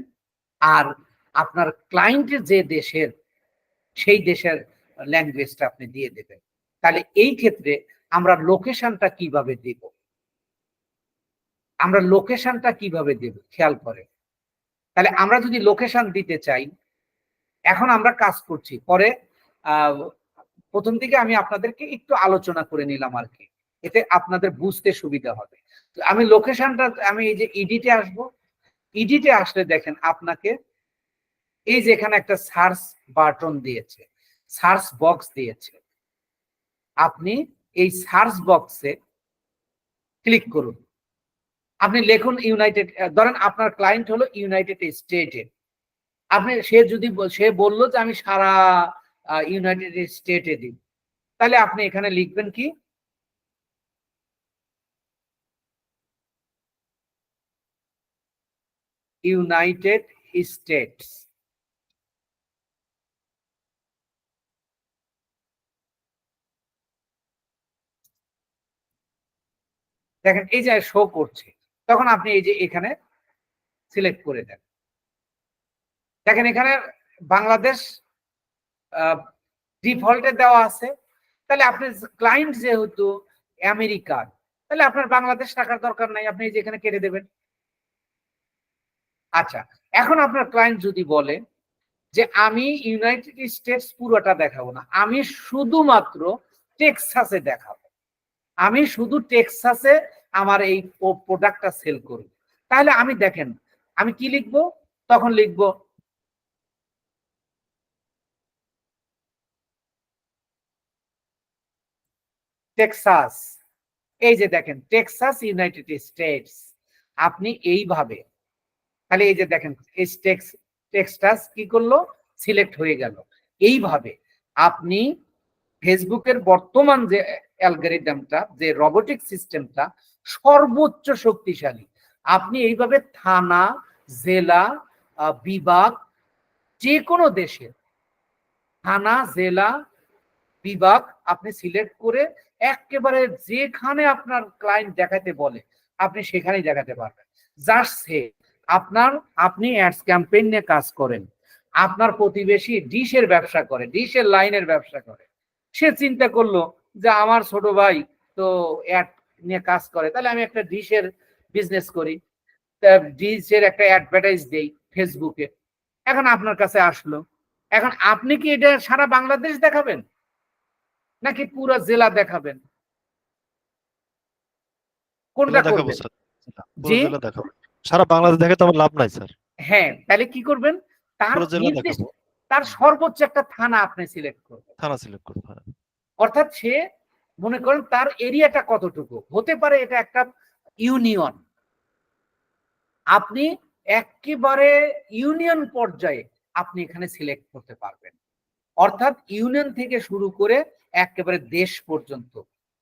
আর আপনার ক্লায়েন্টের যে দেশের সেই দেশের ল্যাঙ্গুয়েজটা আপনি দিয়ে দেবেন। তাহলে এই ক্ষেত্রে আমরা লোকেশনটা কিভাবে দেব? আমরা লোকেশনটা কিভাবে দেব খেয়াল করে। তাহলে আমরা যদি লোকেশন দিতে চাই, এখন আমরা কাজ করছি। পরে প্রথম দিকে আমি আপনাদেরকে একটু আলোচনা করে নিলাম আর কি, এতে আপনাদের বুঝতে সুবিধা হবে। আমি লোকেশনটা, আমি এই যে ইডিটে আসবো, ইডিটে আসলে দেখেন আপনাকে এই যে এখানে একটা সার্চ বাটন দিয়েছে, সার্চ বক্স দিয়েছে। আপনি এই সার্চ বক্সে ক্লিক করুন, আপনি লিখুন ইউনাইটেড, ধরেন আপনার ক্লায়েন্ট হলো ইউনাইটেড স্টেটের। আপনি সে বললো যে আমি সারা ইউনাইটেড স্টেটে দিই, তাহলে আপনি এখানে লিখবেন কি ইউনাইটেড স্টেটস। দেখেন এই যে শো করছে, তখন আপনি এই যে এখানে সিলেক্ট করে দেন। দেখেন এখানে বাংলাদেশ ডিফল্টে দেওয়া আছে, তাহলে আপনি ক্লায়েন্ট যেহেতু আমেরিকার, তাহলে আপনার বাংলাদেশ টাকার দরকার নাই, আপনি এই যে এখানে কেটে দেবেন। আচ্ছা, এখন আপনার ক্লায়েন্ট যদি বলে যে আমি ইউনাইটেড স্টেটস পুরোটা দেখাবো না, আমি শুধুমাত্র টেক্সাসে দেখাবো, আমি শুধু টেক্সাসে আমার এই প্রোডাক্টটা সেল করব, তাহলে আমি দেখেন আমি কি লিখবো, তখন লিখবো টেক্সাস। এই যে দেখেন টেক্সাস ইউনাইটেড স্টেটস, আপনি এইভাবে, তাহলে এই যে দেখেন টেক্সাস কি করলো, সিলেক্ট হয়ে গেল। এইভাবে আপনি ফেসবুকের বর্তমান যে অ্যালগরিদমটা, যে রোবোটিক সিস্টেমটা সর্বোচ্চ শক্তিশালী, আপনি এইভাবে থানা, জেলা, বিভাগ, যে কোনো দেশের থানা, জেলা, বিভাগ আপনি সিলেক্ট করে একেবারে যেখানে আপনার ক্লায়েন্ট দেখাতে বলে আপনি সেখানেই দেখাতে পারবেন। জাস্ট সে আপনি অ্যাডস ক্যাম্পেইন নিয়ে কাজ করেন, আপনার প্রতিবেশী ডিশের ব্যবসা করে, ডিশের লাইনের ব্যবসা করে, সে চিন্তা করলো যে আমার ছোট ভাই তো অ্যাড নিয়ে কাজ করে, তাহলে আমি একটা ডিশের বিজনেস করি, ডিশের একটা অ্যাডভার্টাইজ দেই ফেসবুকে। এখন আপনার কাছে আসলো, এখন আপনি কি এটা সারা বাংলাদেশ দেখাবেন নাকি পুরো জেলা দেখাবেন? কোনটা জেলা দেখাবো করবেন? স্যার, পুরো জি, জেলা দেখাবো। সারা বাংলাদেশ দেখে তো আমার লাভ নাই স্যার, হ্যাঁ, তাহলে কি করবেন, তার পুরো জেলা নির্দিষ্ট, দেখাবো। তার সর্বোচ্চ একটা থানা আপনি সিলেক্ট করবেন। থানা সিলেক্ট করবো, হ্যাঁ। অর্থাৎ সে মনে করেন তার এরিয়াটা কতটুকু হতে পারে, এটা একটা ইউনিয়ন, আপনি একেবারে ইউনিয়ন পর্যায়ে আপনি এখানে সিলেক্ট করতে পারবেন। অর্থাৎ ইউনিয়ন থেকে শুরু করে একেবারে দেশ পর্যন্ত।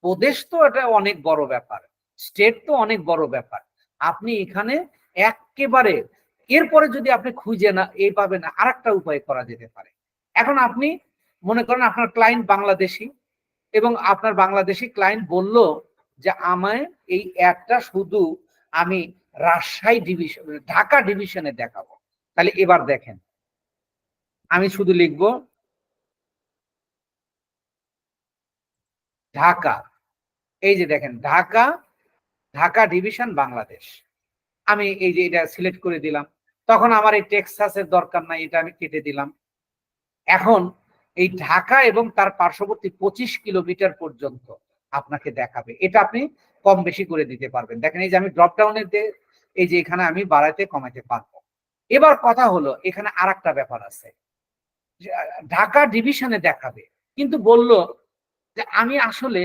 প্রদেশ তো এটা অনেক বড় ব্যাপার, স্টেট তো অনেক বড় ব্যাপার, আপনি এখানে একেবারে, এরপরে যদি আপনি খুঁজে না এই পাবেন, আর একটা উপায় করা যেতে পারে। এখন আপনি মনে করেন আপনার ক্লায়েন্ট বাংলাদেশি, এবং আপনার বাংলাদেশি ক্লায়েন্ট বলল যে আমায় এই অ্যাডটা শুধু আমি রাজশাহী ডিভিশন, ঢাকা ডিভিশনে দেখাবো, তাহলে এবার দেখেন আমি শুধু লিখবো ঢাকা। এই যে দেখেন ঢাকা, ঢাকা ডিভিশন বাংলাদেশ, আমি এই যে এটা সিলেক্ট করে দিলাম। তখন আমার এই টেক্সাসের দরকার নাই, এটা আমি কেটে দিলাম। এখন এই ঢাকা এবং তার পার্শ্ববর্তী 25 কিলোমিটার পর্যন্ত আপনাকে দেখাবে, এটা আপনি কম বেশি করে দিতে পারবেন। দেখেন এই যে আমি ড্রপ ডাউনের এই যে এখানে আমি বাড়াতে কমাতে পারবো। এবার কথা হলো এখানে আর একটা ব্যাপার আছে, ঢাকা ডিভিশনে দেখাবে, কিন্তু বলল যে আমি আসলে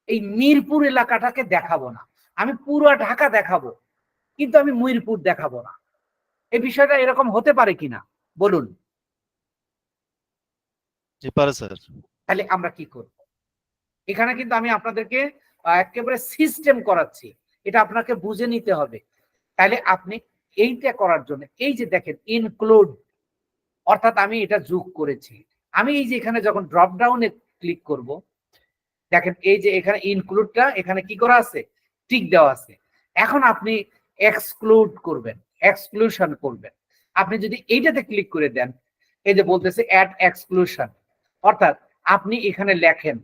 এই মিরপুর এলাকাটাকে দেখাবো না, আমি পুরো ঢাকা দেখাবো, কিন্তু আমি মিরপুর দেখাবো না। এই বিষয়টা এরকম হতে পারে কিনা বলুন? জি পারে স্যার। তাহলে আমরা কি করব? এখানে কিন্তু আমি আপনাদেরকে একেবারে সিস্টেম করাচ্ছি, এটা আপনাকে বুঝে নিতে হবে। তাহলে আপনি এইটা করার জন্য এই যে দেখেন ইনক্লুড, অর্থাৎ আমি এটা যোগ করেছি। আমি এই যে এখানে যখন ড্রপ ডাউনে ক্লিক করব, দেখেন এই যে এখানে ইনক্লুডটা এখানে কি করা আছে, টিক দেওয়া আছে। এখন আপনি এক্সক্লুড করবেন, এক্সক্লুশন করবেন। আপনি যদি এইটাতে ক্লিক করে দেন, এই যে বলতেছে অ্যাড এক্সক্লুশন, অর্থাৎ আপনি এখানে লেখেন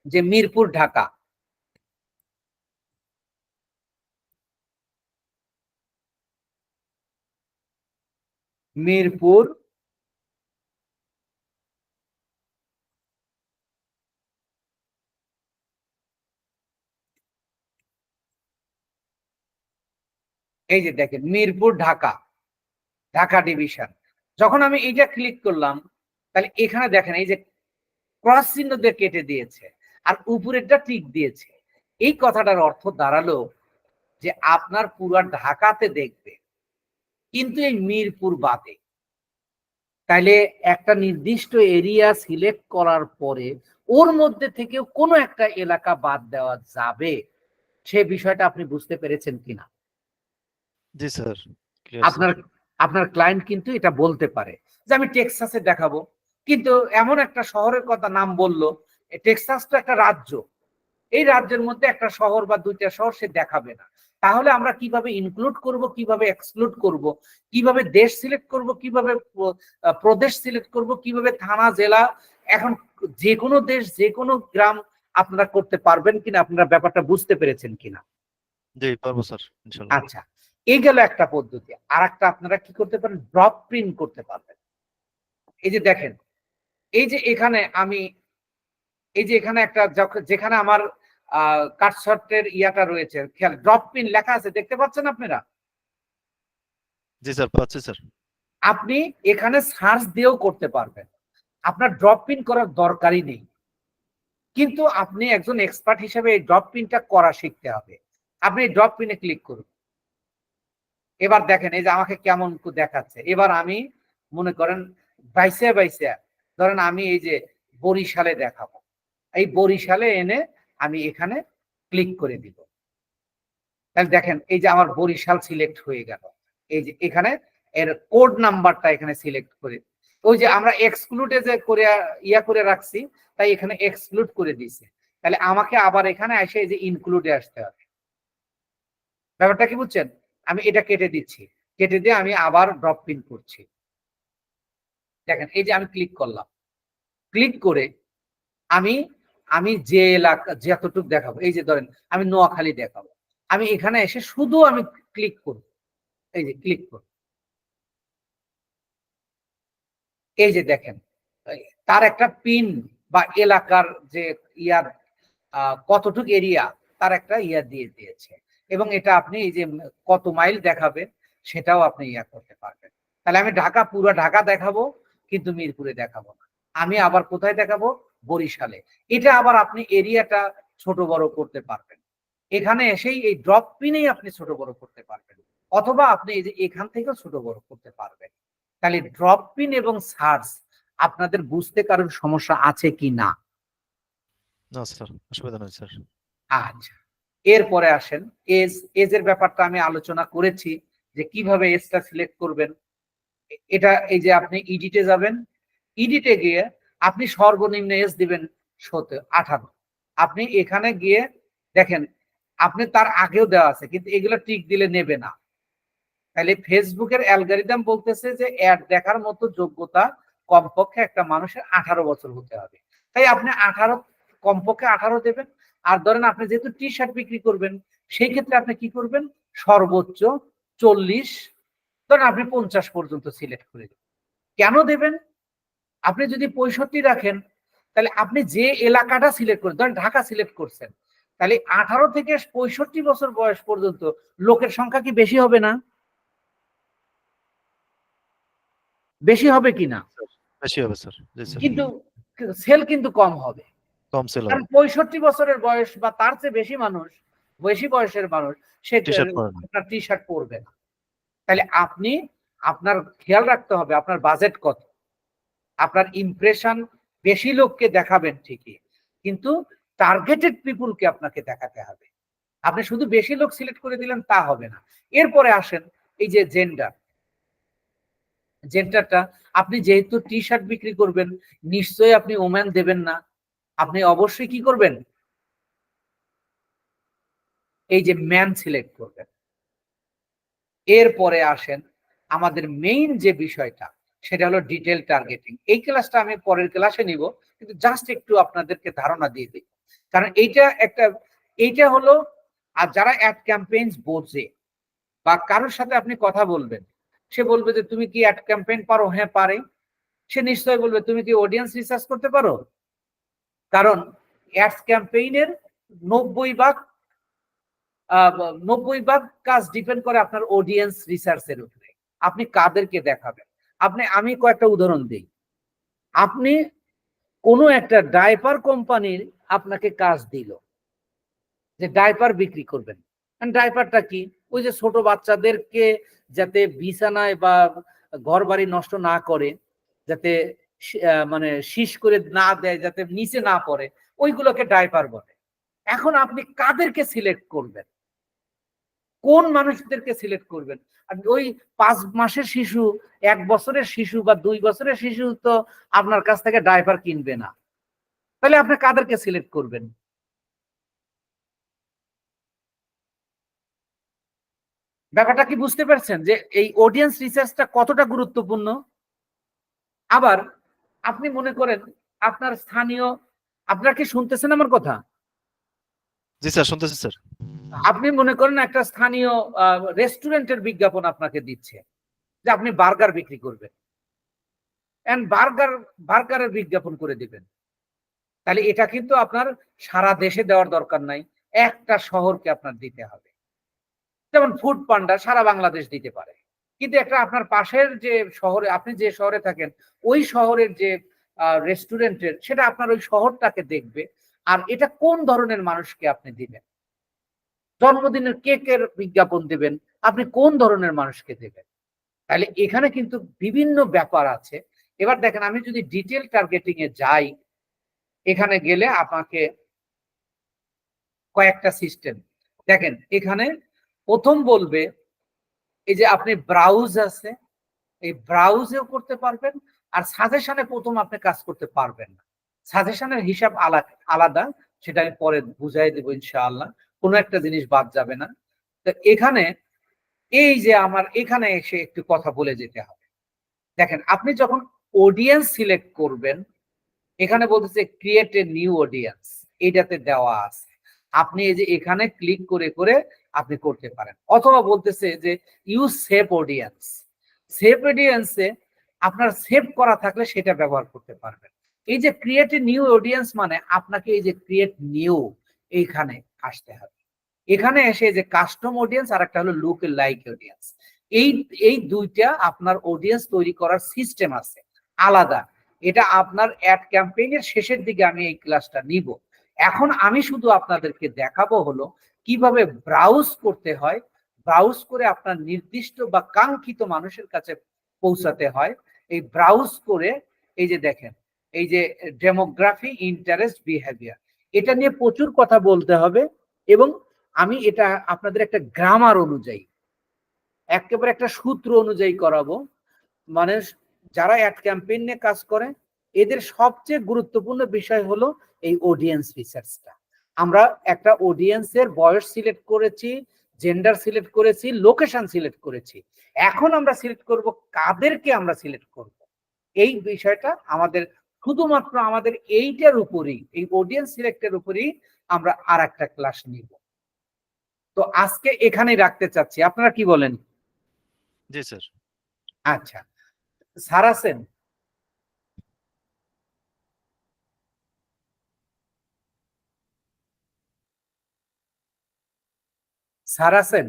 যে মিরপুর ঢাকা, মিরপুর এই যে দেখেন মিরপুর ঢাকা, ঢাকা ডিভিশন। যখন আমি এইটা ক্লিক করলাম, তাহলে এখানে দেখেন এই যে ক্রস চিহ্ন দিয়ে কেটে দিয়েছে আর উপরেরটা টিক দিয়েছে। এই কথাটার অর্থ দাঁড়ালো যে আপনার পুরো ঢাকাতে দেখবে, কিন্তু এই মিরপুর বাদে। তাইলে একটা নির্দিষ্ট এরিয়া সিলেক্ট করার পরে ওর মধ্যে থেকেও কোনো একটা এলাকা বাদ দেওয়া যাবে, সে বিষয়টা আপনি বুঝতে পেরেছেন কিনা? জি স্যার, ক্লিয়ার আপনার আপনার ক্লায়েন্ট কিন্তু এটা বলতে পারে যে আমি টেক্সাসে দেখাবো, কিন্তু এমন একটা শহরের কথা নাম বললো, টেক্সাস তো একটা রাজ্য, এই রাজ্যের মধ্যে একটা শহর বা দুইটা শহর সে দেখাবে না। তাহলে আমরা কিভাবে ইনক্লুড করব, কিভাবে এক্সক্লুড করব, কিভাবে দেশ সিলেক্ট করব, কিভাবে প্রদেশ সিলেক্ট করব, কিভাবে থানা জেলা, এখন যে কোনো দেশ যে কোনো গ্রাম আপনারা করতে পারবেন কিনা, আপনারা ব্যাপারটা বুঝতে পেরেছেন কিনা? জি পারবো স্যার ইনশাআল্লাহ। আচ্ছা, এই গেল একটা পদ্ধতি। আর একটা আপনারা কি করতে পারেন, ড্রপ প্রিন্ট করতে পারবেন। এই যে দেখেন, এই যে এখানে আমি এই যে এখানে একটা যেখানে আমার কাটশটের ইয়াটা রয়েছে, খেয়াল ড্রপ পিন লেখা আছে, দেখতে পাচ্ছেন আপনারা? জি স্যার পাচ্ছি স্যার। আপনি এখানে সার্চ দিয়েও করতে পারবেন, আপনার ড্রপ পিন করার দরকারই নেই। কিন্তু আপনি একজন এক্সপার্ট হিসেবে এই ড্রপ পিনটা করা শিখতে হবে। আপনি এই ড্রপ পিনে ক্লিক করুন। এবার দেখেন এই যে আমাকে কেমন দেখাচ্ছে। এবার আমি মনে করেন বাইসে বাইসে, ধরেন আমি এই যে বরিশালে দেখাবো, এই বরিশালে এনে আমি এখানে ক্লিক করে দিব। তাহলে দেখেন এই যে আমার বরিশাল সিলেক্ট হয়ে গেল। এই যে এখানে এর কোড নাম্বারটা এখানে সিলেক্ট করে, ওই যে আমরা এক্সক্লুডে যে করে ইয়া করে রাখছি, তাই এখানে এক্সক্লুড করে দিয়েছে। তাহলে আমাকে আবার এখানে এসে এই যে ইনক্লুডে আসতে হবে। ব্যাপারটা কি বুঝছেন? আমি এটা কেটে দিচ্ছি, কেটে দিয়ে আমি আবার ড্রপ পিন করছি। দেখেন এই যে আমি ক্লিক করলাম, ক্লিক করে আমি আমি যে এলাকা যতটুকু দেখাবো, এই যে ধরেন আমি নোয়াখালী দেখাবো, আমি এখানে এসে শুধু আমি ক্লিক করব, এই যে ক্লিক করব। এই যে দেখেন তার একটা পিন বা এলাকার যে ইয়ার কতটুক এরিয়া, তার একটা ইয়া দিয়ে দিয়েছে। এবং এটা আপনি এই যে কত মাইল দেখাবে সেটাও আপনি ইয়া করতে পারবেন। তাহলে আমি ঢাকা, পুরো ঢাকা দেখাবো, কিন্তু মিরপুরে দেখাবো না। আমি আবার কোথায় দেখাবো, বরিশালে। এটা আবার আপনি এরিয়াটা ছোট বড় করতে পারবেন। এখানে এসেই এই ড্রপ পিনেই আপনি ছোট বড় করতে পারবেন, অথবা আপনি এই যে এখান থেকেও ছোট বড় করতে পারবেন। তাহলে ড্রপ পিন এবং সার্চ আপনাদের বুঝতে কারোর সমস্যা আছে কি না? না স্যার, অসুবিধা নেই স্যার। আচ্ছা, এরপরে আসেন এজ। এজের ব্যাপারটা আমি আলোচনা করেছি যে কিভাবে এজটা সিলেক্ট করবেন। এটা এই যে আপনি ইডিটে যাবেন, ইডিটে গিয়ে আপনি সর্বনিম্ন এজ দিবেন 18। আপনি এখানে গিয়ে দেখেন আপনি তার আগেও দেওয়া আছে, কিন্তু এগুলো টিক দিলে নেবে না। তাহলে ফেসবুকের অ্যালগরিদম বলতেছে যে অ্যাড দেখার মতো যোগ্যতা কমপক্ষে একটা মানুষের 18 বছর হতে হবে। তাই আপনি 18, কমপক্ষে 18 দেবেন। আর ধরেন আপনি যেহেতু টি শার্ট বিক্রি করবেন, সেই ক্ষেত্রে আপনি কি করবেন, সর্বোচ্চ 40, ধরেন আপনি 50 পর্যন্ত সিলেক্ট করে দেবেন। কেন দেবেন? আপনি যদি 65 রাখেন, তাহলে আপনি যে এলাকাটা সিলেক্ট করেন, ধরেন ঢাকা সিলেক্ট করছেন, তাহলে 18 থেকে 65 বছর বয়স পর্যন্ত লোকের সংখ্যা কি বেশি হবে না? বেশি হবে কিনা? বেশি হবে স্যার। জি স্যার। কিন্তু সেল কিন্তু কম হবে। কম সেল কারণ হবে। 65 বছরের বয়স বা তার চেয়ে বেশি মানুষ বেশি বয়সের মানুষ সে টি-শার্ট পরে না। আপনার টি শার্ট পরবে না। তাহলে আপনি আপনার খেয়াল রাখতে হবে আপনার বাজেট কত। আপনার ইমপ্রেশন বেশি লোককে দেখাবেন ঠিকই, কিন্তু টার্গেটেড পিপুলকে আপনাকে দেখাতে হবে। আপনি শুধু বেশি লোক সিলেক্ট করে দিলেন তা হবে না। এরপরে আসেন এই যে জেন্ডারটা, আপনি যেহেতু টি শার্ট বিক্রি করবেন, নিশ্চয়ই আপনি ওম্যান দেবেন না। আপনি অবশ্যই কি করবেন, এই যে ম্যান সিলেক্ট করবেন। এরপরে আসেন আমাদের মেইন যে বিষয়টা, সেটা হলো ডিটেল টার্গেটিং। এই ক্লাসটা আমি পরের ক্লাসে নিব, কিন্তু জাস্ট একটু আপনাদেরকে ধারণা দিয়ে দিই, কারণ এইটা হলো, আর যারা অ্যাড ক্যাম্পেইনস বোঝে বা কারোর সাথে আপনি কথা বলবেন, সে বলবে যে তুমি কি অ্যাড ক্যাম্পেইন পারো? হ্যাঁ পারে। সে নিশ্চয়ই বলবে তুমি কি অডিয়েন্স রিসার্চ করতে পারো? কারণ অ্যাডস ক্যাম্পেইনের 90 ভাগ 90 ভাগ কাজ ডিপেন্ড করে আপনার অডিয়েন্স রিসার্চের উপরে। আপনি কাদেরকে দেখাবেন। আমি কয়েকটা উদাহরণ দিই। আপনি কোনো একটা ডাইপার কোম্পানির আপনাকে কাজ দিল যে ডাইপার বিক্রি করবেন। ডাইপারটা কি? ওই যে ছোট বাচ্চাদেরকে যাতে বিছানায় বা ঘর বাড়ি নষ্ট না করে, যাতে মানে শিশ করে না দেয়, যাতে নিচে না পড়ে, ওইগুলোকে ডাইপার বলে। এখন আপনি কাদেরকে সিলেক্ট করবেন, কোন মানুষদেরকে সিলেক্ট করবেন? আর ওই 5 মাসের শিশু, 1 বছরের শিশু বা 2 বছরের শিশু তো আপনার কাছ থেকে ডাইপার কিনবে না। তাহলে আপনি কাদেরকে সিলেক্ট করবেন? ব্যাপারটা কি বুঝতে পারছেন যে এই অডিয়েন্স রিসার্চটা কতটা গুরুত্বপূর্ণ? আবার আপনি মনে করেন আপনার স্থানীয়, আপনারা কি শুনতেছেন আমার কথা? জি স্যার, শুনতেছি স্যার। আপনি মনে করেন একটা স্থানীয় রেস্টুরেন্টের বিজ্ঞাপন আপনাকে দিচ্ছে যে আপনি বার্গার বিক্রি করবেন, এন্ড বার্গারের বিজ্ঞাপন করে দিবেন। তাহলে এটা কিন্তু আপনার সারা দেশে দেওয়ার দরকার নাই, একটা শহরকে আপনার দিতে হবে। যেমন ফুড পান্ডা সারা বাংলাদেশ দিতে পারে, কিন্তু একটা আপনার পাশের যে শহরে, আপনি যে শহরে থাকেন, ওই শহরের যে রেস্টুরেন্টের, সেটা আপনার ওই শহরটাকে দেখবে। আর এটা কোন ধরনের মানুষকে আপনি দিবেন? জন্মদিনের কেকের বিজ্ঞাপন দিবেন, আপনি কোন ধরনের মানুষকে দেবেন? তাহলে এখানে কিন্তু বিভিন্ন ব্যাপার আছে। এবার দেখেন, আমি যদি ডিটেল টার্গেটিং এ যাই, এখানে গেলে আপনাকে কয়েকটা সিস্টেম দেখেন। এখানে প্রথম বলবে এই যে আপনি ব্রাউজ আছে, এই ব্রাউজেও করতে পারবেন, আর সাজেশনে প্রথম আপনি কাজ করতে পারবেন না। সাজেশনের হিসাব আলাদা, সেটা আমি পরে বুঝাই দেবো ইনশাআল্লাহ। কোনো একটা জিনিস বাদ যাবে না। তো এখানে এই যে আমার এখানে এসে একটু কথা বলে যেতে হবে। দেখেন, আপনি যখন অডিয়েন্স সিলেক্ট করবেন, এখানে বলতেছে ক্রিয়েট এ নিউ অডিয়েন্স, এটাতে দেওয়া আছে। আপনি এই যে এখানে ক্লিক করে করে আপনি করতে পারেন, অথবা বলতেছে যে ইউজ সেভ অডিয়েন্স। সেভ অডিয়েন্সে আপনার সেভ করা থাকলে সেটা ব্যবহার করতে পারবেন। এই যে ক্রিয়েট এ নিউ অডিয়েন্স মানে আপনাকে এই যে ক্রিয়েট নিউ, এইখানে আসতে হবে। এখানে এসে যে কাস্টম অডিয়েন্স আর একটা হলো লুক লাইক অডিয়েন্স, এই এই দুইটা আপনার অডিয়েন্স তৈরি করার সিস্টেম আছে আলাদা। এটা আপনার অ্যাড ক্যাম্পেইনের শেষের দিকে আমি এই ক্লাসটা নিব। এখন আমি শুধু আপনাদেরকে দেখাবো হলো কিভাবে ব্রাউজ করতে হয়, ব্রাউজ করে আপনার নির্দিষ্ট বা কাঙ্ক্ষিত মানুষের কাছে পৌঁছাতে হয়। এই ব্রাউজ করে এই যে দেখেন, এই যে ডেমোগ্রাফি, ইন্টারেস্ট, বিহেভিয়ার, এটা নিয়ে প্রচুর কথা বলতে হবে। এবং আমি এটা আপনাদের একটা গ্রামার অনুযায়ী, একেবারে একটা সূত্র অনুযায়ী করাবো। মানে যারা অ্যাড ক্যাম্পেইন নিয়ে কাজ করে, এদের সবচেয়ে গুরুত্বপূর্ণ বিষয় হলো এই অডিয়েন্স রিসার্চটা। আমরা একটা অডিয়েন্সের বয়স সিলেক্ট করেছি, জেন্ডার সিলেক্ট করেছি, লোকেশন সিলেক্ট করেছি। এখন আমরা সিলেক্ট করব কাদেরকে আমরা সিলেক্ট করব। এই বিষয়টা আমাদের শুধুমাত্র আমাদের এইটার উপরেই, এই অডিয়েন্স সিলেক্টের উপরেই আমরা আর একটা ক্লাস নিব। তো আজকে এখানেই রাখতে চাচ্ছি, আপনারা কি বলেন? জি স্যার। আচ্ছা, স্যার আছেন? স্যার আছেন?